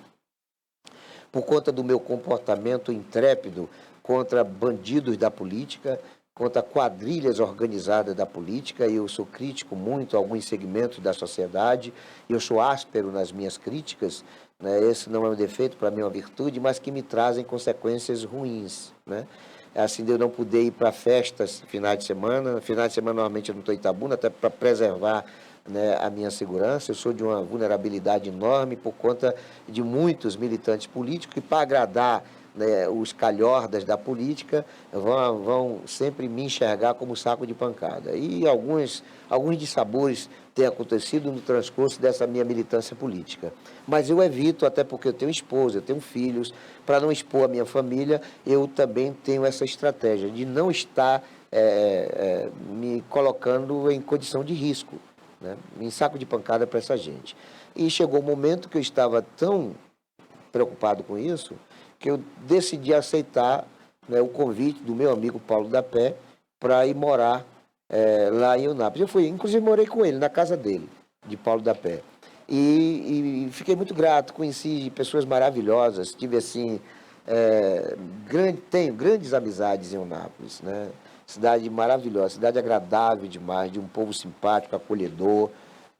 por conta do meu comportamento intrépido contra bandidos da política, contra quadrilhas organizadas da política. Eu sou crítico muito a alguns segmentos da sociedade, eu sou áspero nas minhas críticas, né? Esse não é um defeito, para mim é uma virtude, mas que me trazem consequências ruins, né? Assim, de eu não poder ir para festas finais de semana normalmente eu não estou em Itabuna, até para preservar, né, a minha segurança. Eu sou de uma vulnerabilidade enorme por conta de muitos militantes políticos que, para agradar, né, os calhordas da política, vão sempre me enxergar como saco de pancada. E alguns dissabores têm acontecido no transcurso dessa minha militância política. Mas eu evito, até porque eu tenho esposa, eu tenho filhos, para não expor a minha família, eu também tenho essa estratégia de não estar me colocando em condição de risco, né, em saco de pancada para essa gente. E chegou um momento que eu estava tão preocupado com isso, que eu decidi aceitar, né, o convite do meu amigo Paulo da Pé para ir morar lá em Eunápolis. Eu fui, inclusive morei com ele, na casa dele, de Paulo da Pé. E fiquei muito grato, conheci pessoas maravilhosas, tive assim, tenho grandes amizades em Eunápolis, né? Cidade maravilhosa, cidade agradável demais, de um povo simpático, acolhedor,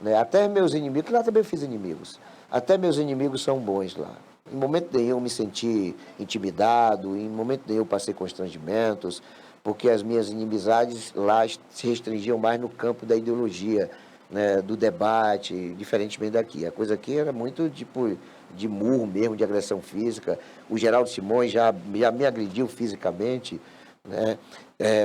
né? Até meus inimigos, que lá também eu fiz inimigos, até meus inimigos são bons lá. Em momento nenhum eu me senti intimidado, em momento nenhum eu passei constrangimentos, porque as minhas inimizades lá se restringiam mais no campo da ideologia, né, do debate, diferentemente daqui. A coisa aqui era muito tipo de murro mesmo, de agressão física. O Geraldo Simões já me agrediu fisicamente, né?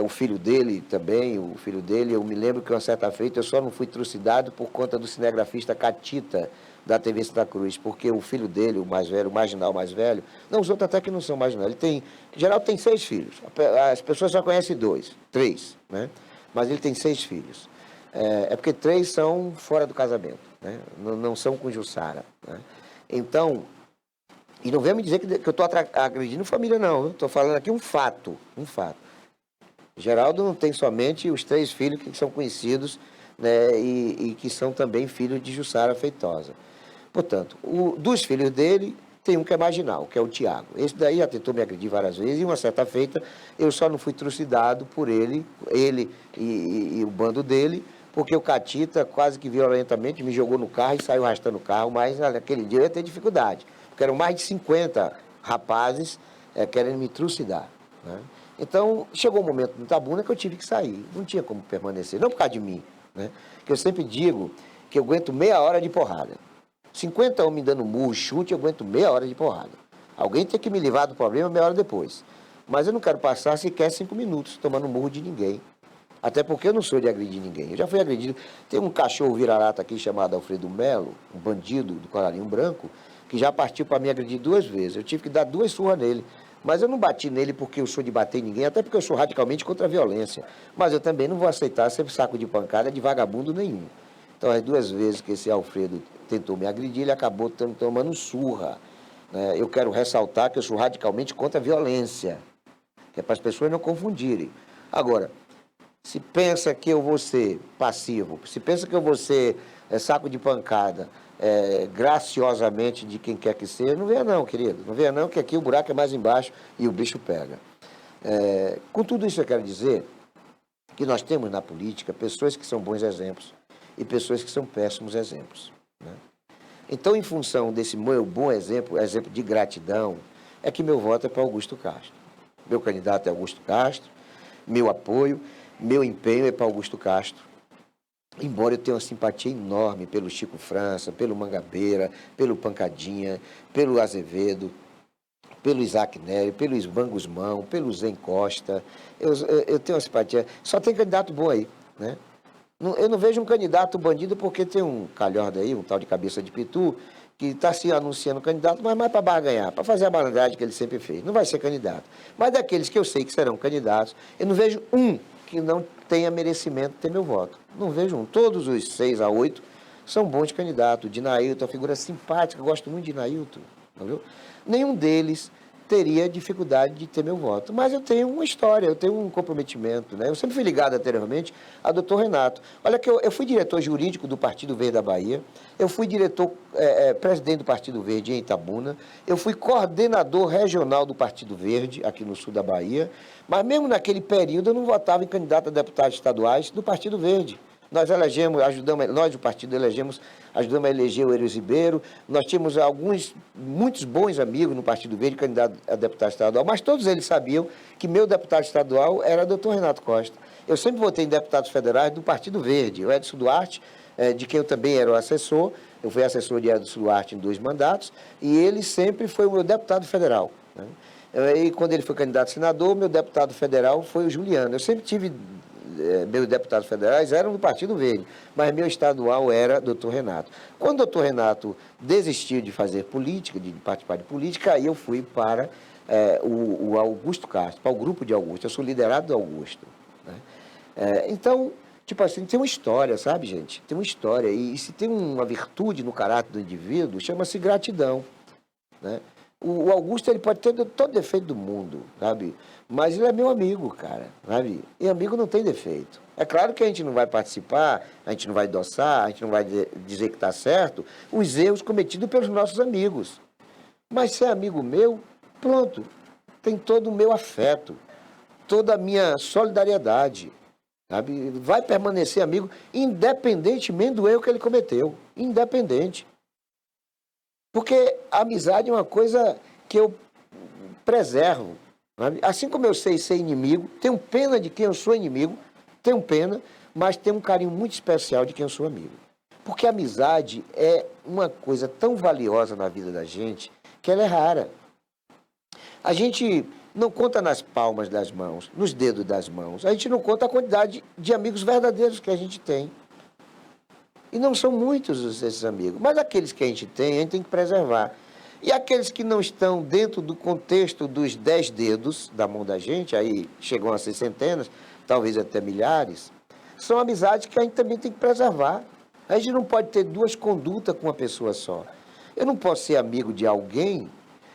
O filho dele também, eu me lembro que uma certa feita eu só não fui trucidado por conta do cinegrafista Catita, da TV Santa Cruz, porque o filho dele, o mais velho, o marginal mais velho, não, os outros até que não são marginal, Geraldo tem 6 filhos, as pessoas só conhecem 2, 3, né? Mas ele tem 6 filhos. Porque 3 são fora do casamento, né? Não são com Jussara, né? Então, e não venha me dizer que eu estou agredindo família, não. Estou falando aqui um fato. Geraldo não tem somente os 3 filhos que são conhecidos, né, e que são também filhos de Jussara Feitosa. Portanto, dos filhos dele, tem um que é marginal, que é o Tiago. Esse daí já tentou me agredir várias vezes, e uma certa feita eu só não fui trucidado por ele e o bando dele, porque o Catita quase que violentamente me jogou no carro e saiu arrastando o carro, mas naquele dia eu ia ter dificuldade, porque eram mais de 50 rapazes querendo me trucidar, né? Então, chegou um momento no Itabuna que eu tive que sair, não tinha como permanecer, não por causa de mim, né? Que eu sempre digo que eu aguento meia hora de porrada. 50 homens me dando murro, chute, eu aguento meia hora de porrada. Alguém tem que me livrar do problema meia hora depois. Mas eu não quero passar sequer 5 minutos tomando murro de ninguém. Até porque eu não sou de agredir ninguém. Eu já fui agredido. Tem um cachorro vira-lata aqui chamado Alfredo Melo, um bandido do colarinho branco, que já partiu para me agredir 2 vezes. Eu tive que dar 2 surras nele. Mas eu não bati nele porque eu sou de bater em ninguém, até porque eu sou radicalmente contra a violência. Mas eu também não vou aceitar ser saco de pancada de vagabundo nenhum. Então, as 2 vezes que esse Alfredo tentou me agredir, ele acabou tomando surra, né? Eu quero ressaltar que eu sou radicalmente contra a violência, que é para as pessoas não confundirem. Agora, se pensa que eu vou ser passivo, se pensa que eu vou ser saco de pancada, graciosamente de quem quer que seja, não venha não, querido. Não venha não, que aqui o buraco é mais embaixo e o bicho pega. Com tudo isso eu quero dizer que nós temos na política pessoas que são bons exemplos e pessoas que são péssimos exemplos, né? Então, em função desse meu bom exemplo de gratidão, é que meu voto é para Augusto Castro. Meu candidato é Augusto Castro, meu apoio, meu empenho é para Augusto Castro. Embora eu tenha uma simpatia enorme pelo Chico França, pelo Mangabeira, pelo Pancadinha, pelo Azevedo, pelo Isaac Nery, pelo Ivan Guzmão, pelo Zé Costa, eu tenho uma simpatia. Só tem candidato bom aí, né? Eu não vejo um candidato bandido porque tem um calhorda aí, um tal de cabeça de pitu, que está se anunciando candidato, mas mais para barganhar, para fazer a malandragem que ele sempre fez. Não vai ser candidato. Mas daqueles que eu sei que serão candidatos, eu não vejo um que não tenha merecimento de ter meu voto. Não vejo um. Todos os 6 a 8 são bons candidatos. Dinailton é uma figura simpática, gosto muito de Dinailton. Entendeu? Nenhum deles teria dificuldade de ter meu voto. Mas eu tenho uma história, eu tenho um comprometimento. Né? Eu sempre fui ligado anteriormente a doutor Renato. Olha que eu fui diretor jurídico do Partido Verde da Bahia, eu fui presidente do Partido Verde em Itabuna, eu fui coordenador regional do Partido Verde aqui no sul da Bahia, mas mesmo naquele período eu não votava em candidato a deputados estaduais do Partido Verde. Nós nós, o partido, ajudamos a eleger o Eros Ribeiro, nós tínhamos muitos bons amigos no Partido Verde, candidato a deputado estadual, mas todos eles sabiam que meu deputado estadual era o doutor Renato Costa. Eu sempre votei em deputados federais do Partido Verde, o Edson Duarte, de quem eu também era o assessor, eu fui assessor de Edson Duarte em 2 mandatos, e ele sempre foi o meu deputado federal. Né? E quando ele foi candidato a senador, meu deputado federal foi o Juliano. Eu sempre tive meus deputados federais eram do Partido Verde, mas meu estadual era doutor Renato. Quando o doutor Renato desistiu de fazer política, de participar de política, aí eu fui para o Augusto Castro, para o grupo de Augusto. Eu sou liderado do Augusto. Né? Então, tipo assim, tem uma história, sabe, gente? Tem uma história. E se tem uma virtude no caráter do indivíduo, chama-se gratidão. Né? O Augusto, ele pode ter todo defeito do mundo, sabe? Mas ele é meu amigo, cara, sabe? E amigo não tem defeito. É claro que a gente não vai participar, a gente não vai endossar, a gente não vai dizer que está certo os erros cometidos pelos nossos amigos. Mas se é amigo meu, pronto, tem todo o meu afeto, toda a minha solidariedade, sabe? Vai permanecer amigo, independentemente do erro que ele cometeu, independente. Porque a amizade é uma coisa que eu preservo. Sabe? Assim como eu sei ser inimigo, tenho pena de quem eu sou inimigo, tenho pena, mas tenho um carinho muito especial de quem eu sou amigo. Porque a amizade é uma coisa tão valiosa na vida da gente que ela é rara. A gente não conta nas palmas das mãos, nos dedos das mãos. A gente não conta a quantidade de amigos verdadeiros que a gente tem. E não são muitos esses amigos, mas aqueles que a gente tem que preservar. E aqueles que não estão dentro do contexto dos 10 dedos da mão da gente, aí chegam a ser centenas, talvez até milhares, são amizades que a gente também tem que preservar. A gente não pode ter 2 condutas com uma pessoa só. Eu não posso ser amigo de alguém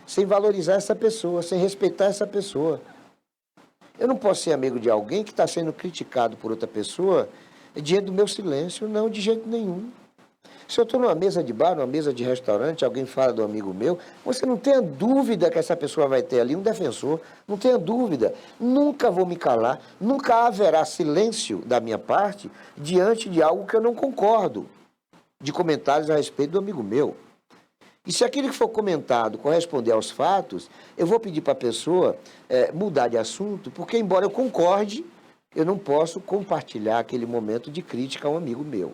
sem valorizar essa pessoa, sem respeitar essa pessoa. Eu não posso ser amigo de alguém que está sendo criticado por outra pessoa diante do meu silêncio, não, de jeito nenhum. Se eu estou numa mesa de bar, numa mesa de restaurante, alguém fala do amigo meu, você não tenha dúvida que essa pessoa vai ter ali um defensor, não tenha dúvida. Nunca vou me calar, nunca haverá silêncio da minha parte diante de algo que eu não concordo, de comentários a respeito do amigo meu. E se aquilo que for comentado corresponder aos fatos, eu vou pedir para a pessoa mudar de assunto, porque embora eu concorde, eu não posso compartilhar aquele momento de crítica a um amigo meu.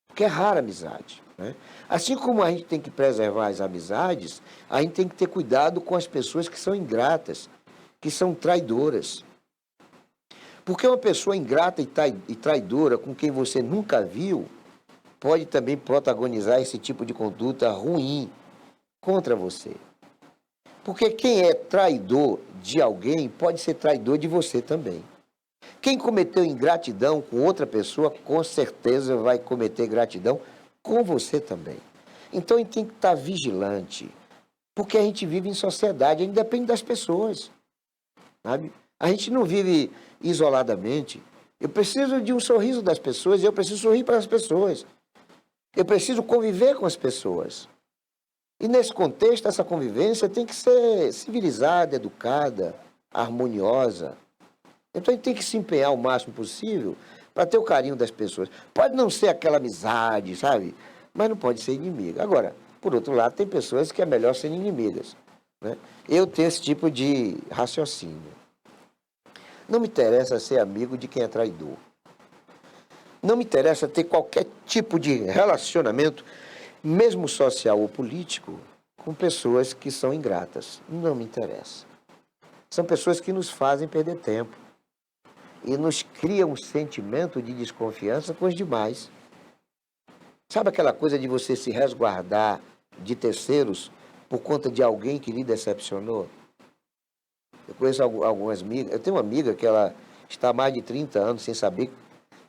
Porque é rara a amizade. Né? Assim como a gente tem que preservar as amizades, a gente tem que ter cuidado com as pessoas que são ingratas, que são traidoras. Porque uma pessoa ingrata e traidora com quem você nunca viu, pode também protagonizar esse tipo de conduta ruim contra você. Porque quem é traidor de alguém pode ser traidor de você também. Quem cometeu ingratidão com outra pessoa, com certeza vai cometer gratidão com você também. Então, a gente tem que estar vigilante, porque a gente vive em sociedade, a gente depende das pessoas, sabe? A gente não vive isoladamente. Eu preciso de um sorriso das pessoas e eu preciso sorrir para as pessoas. Eu preciso conviver com as pessoas. E nesse contexto, essa convivência tem que ser civilizada, educada, harmoniosa. Então, a gente tem que se empenhar o máximo possível para ter o carinho das pessoas. Pode não ser aquela amizade, sabe? Mas não pode ser inimiga. Agora, por outro lado, tem pessoas que é melhor serem inimigas. Né? Eu tenho esse tipo de raciocínio. Não me interessa ser amigo de quem é traidor. Não me interessa ter qualquer tipo de relacionamento, mesmo social ou político, com pessoas que são ingratas. Não me interessa. São pessoas que nos fazem perder tempo e nos criam um sentimento de desconfiança com os demais. Sabe aquela coisa de você se resguardar de terceiros por conta de alguém que lhe decepcionou? Eu conheço algumas amigas, eu tenho uma amiga que ela está há mais de 30 anos sem saber,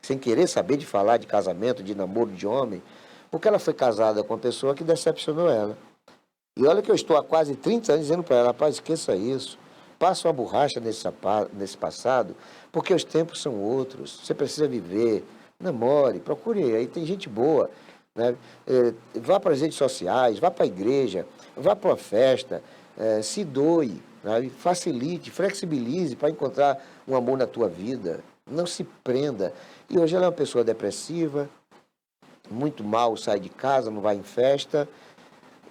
sem querer saber de falar de casamento, de namoro de homem, porque ela foi casada com uma pessoa que decepcionou ela. E olha que eu estou há quase 30 anos dizendo para ela, rapaz, esqueça isso. Passa uma borracha nesse passado, porque os tempos são outros. Você precisa viver, namore, procure, aí tem gente boa. Né? Vá para as redes sociais, vá para a igreja, vá para uma festa, se doe, né? Facilite, flexibilize para encontrar um amor na tua vida. Não se prenda. E hoje ela é uma pessoa depressiva, muito mal, sai de casa, não vai em festa.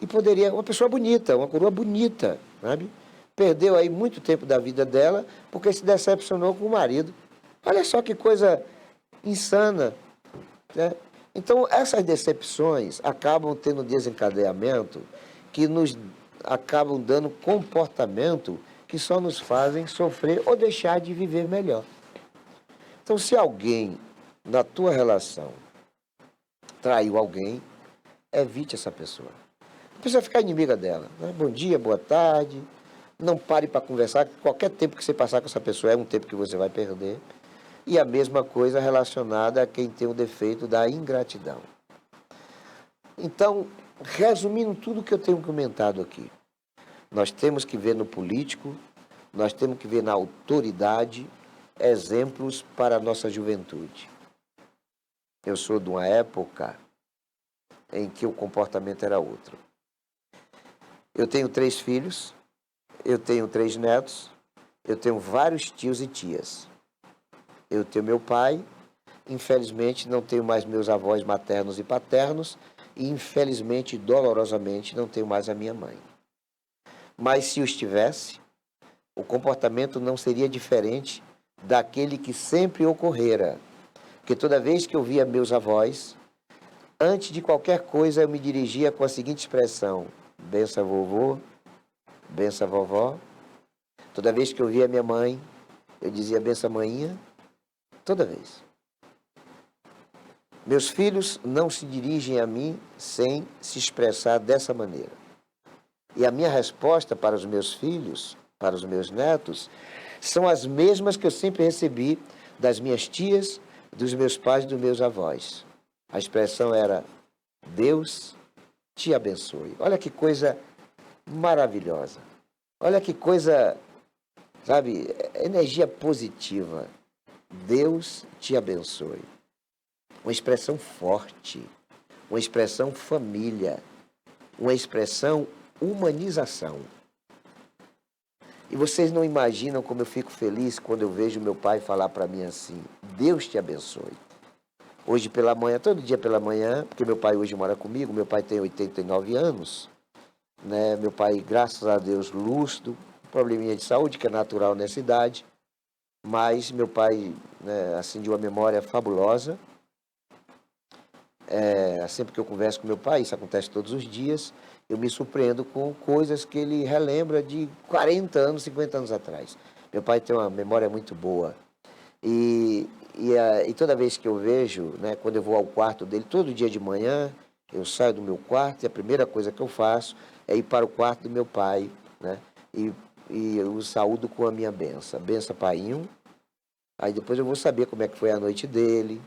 E poderia, uma pessoa bonita, uma coroa bonita, sabe? Perdeu aí muito tempo da vida dela porque se decepcionou com o marido. Olha só que coisa insana, né? Então, essas decepções acabam tendo desencadeamento que nos acabam dando comportamento que só nos fazem sofrer ou deixar de viver melhor. Então, se alguém na tua relação traiu alguém, evite essa pessoa. Não precisa ficar inimiga dela. Né? Bom dia, boa tarde. Não pare para conversar. Qualquer tempo que você passar com essa pessoa é um tempo que você vai perder. E a mesma coisa relacionada a quem tem o defeito da ingratidão. Então, resumindo tudo que eu tenho comentado aqui, nós temos que ver no político, nós temos que ver na autoridade exemplos para a nossa juventude. Eu sou de uma época em que o comportamento era outro. Eu tenho 3 filhos, eu tenho 3 netos, eu tenho vários tios e tias. Eu tenho meu pai, infelizmente não tenho mais meus avós maternos e paternos, e infelizmente, dolorosamente, não tenho mais a minha mãe. Mas se os tivesse, o comportamento não seria diferente daquele que sempre ocorrera. Porque toda vez que eu via meus avós, antes de qualquer coisa eu me dirigia com a seguinte expressão: benção vovô, benção vovó. Toda vez que eu via minha mãe, eu dizia benção maninha. Toda vez. Meus filhos não se dirigem a mim sem se expressar dessa maneira. E a minha resposta para os meus filhos, para os meus netos, são as mesmas que eu sempre recebi das minhas tias, dos meus pais e dos meus avós. A expressão era: Deus te abençoe. Olha que coisa maravilhosa. Olha que coisa, sabe, energia positiva. Deus te abençoe. Uma expressão forte, uma expressão família, uma expressão humanização. E vocês não imaginam como eu fico feliz quando eu vejo meu pai falar para mim assim: Deus te abençoe. Hoje pela manhã, todo dia pela manhã, porque meu pai hoje mora comigo, meu pai tem 89 anos, né? Meu pai, graças a Deus, lúcido, probleminha de saúde que é natural nessa idade, mas meu pai, né, assim, de uma memória fabulosa. Sempre que eu converso com meu pai, isso acontece todos os dias, eu me surpreendo com coisas que ele relembra de 40 anos, 50 anos atrás. Meu pai tem uma memória muito boa. E toda vez que eu vejo, né, quando eu vou ao quarto dele, todo dia de manhã, eu saio do meu quarto e a primeira coisa que eu faço é ir para o quarto do meu pai, né, e eu o saúdo com a minha benção. Benção, painho. Aí depois eu vou saber como é que foi a noite dele,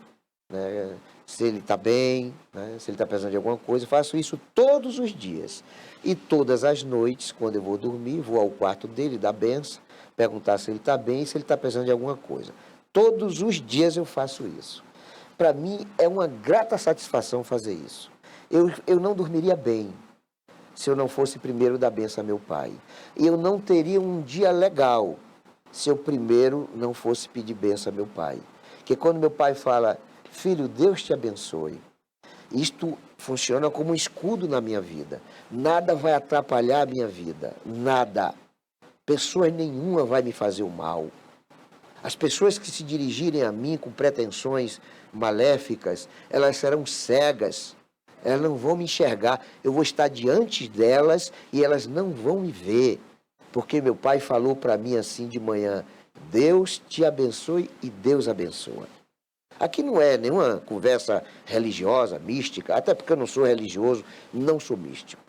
né, se ele está bem, né, se ele está precisando de alguma coisa. Eu faço isso todos os dias. E todas as noites, quando eu vou dormir, vou ao quarto dele, dar benção, perguntar se ele está bem e se ele está precisando de alguma coisa. Todos os dias eu faço isso. Para mim é uma grata satisfação fazer isso. Eu não dormiria bem se eu não fosse primeiro dar benção a meu pai. E eu não teria um dia legal se eu primeiro não fosse pedir benção a meu pai. Porque quando meu pai fala: filho, Deus te abençoe, isto funciona como um escudo na minha vida. Nada vai atrapalhar a minha vida. Nada. Pessoa nenhuma vai me fazer o mal. As pessoas que se dirigirem a mim com pretensões maléficas, elas serão cegas. Elas não vão me enxergar. Eu vou estar diante delas e elas não vão me ver. Porque meu pai falou para mim assim de manhã: Deus te abençoe e Deus abençoa. Aqui não é nenhuma conversa religiosa, mística, até porque eu não sou religioso, não sou místico.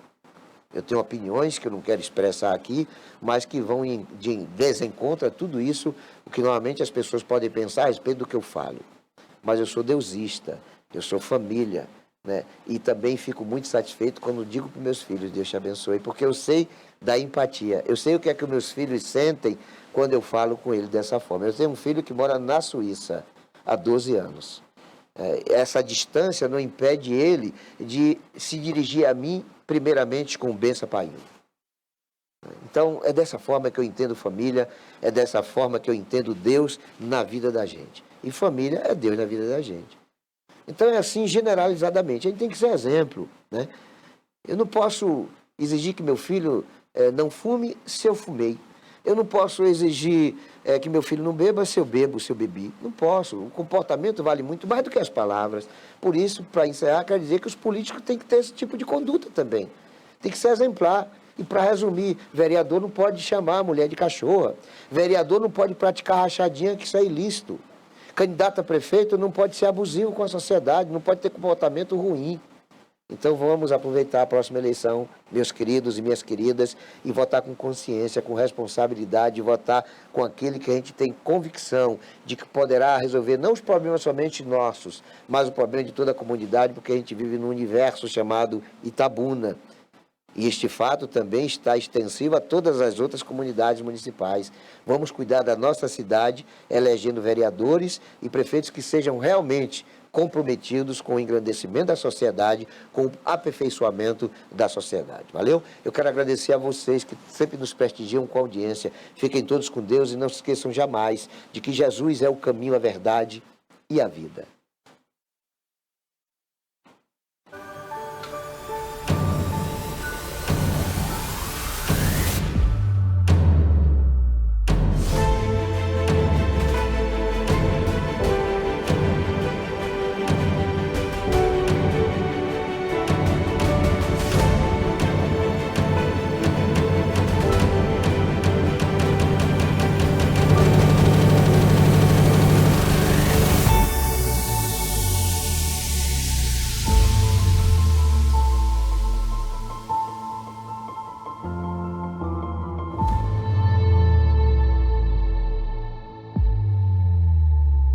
Eu tenho opiniões que eu não quero expressar aqui, mas que vão de desencontro a tudo isso, o que normalmente as pessoas podem pensar a respeito do que eu falo. Mas eu sou deusista, eu sou família, né? E também fico muito satisfeito quando digo para meus filhos, Deus te abençoe, porque eu sei da empatia. Eu sei o que é que os meus filhos sentem quando eu falo com eles dessa forma. Eu tenho um filho que mora na Suíça há 12 anos. Essa distância não impede ele de se dirigir a mim, primeiramente, com benção, pai. Então, é dessa forma que eu entendo família, é dessa forma que eu entendo Deus na vida da gente. E família é Deus na vida da gente. Então, é assim, generalizadamente. A gente tem que ser exemplo, né? Eu não posso exigir que meu filho não fume se eu fumei. Eu não posso exigir que meu filho não beba se eu bebo, se eu bebi. Não posso. O comportamento vale muito mais do que as palavras. Por isso, para encerrar, quero dizer que os políticos têm que ter esse tipo de conduta também. Tem que ser exemplar. E para resumir, vereador não pode chamar a mulher de cachorra. Vereador não pode praticar rachadinha, que isso é ilícito. Candidato a prefeito não pode ser abusivo com a sociedade, não pode ter comportamento ruim. Então vamos aproveitar a próxima eleição, meus queridos e minhas queridas, e votar com consciência, com responsabilidade, votar com aquele que a gente tem convicção de que poderá resolver não os problemas somente nossos, mas o problema de toda a comunidade, porque a gente vive num universo chamado Itabuna. E este fato também está extensivo a todas as outras comunidades municipais. Vamos cuidar da nossa cidade, elegendo vereadores e prefeitos que sejam realmente comprometidos com o engrandecimento da sociedade, com o aperfeiçoamento da sociedade. Valeu? Eu quero agradecer a vocês que sempre nos prestigiam com audiência. Fiquem todos com Deus e não se esqueçam jamais de que Jesus é o caminho, a verdade e a vida.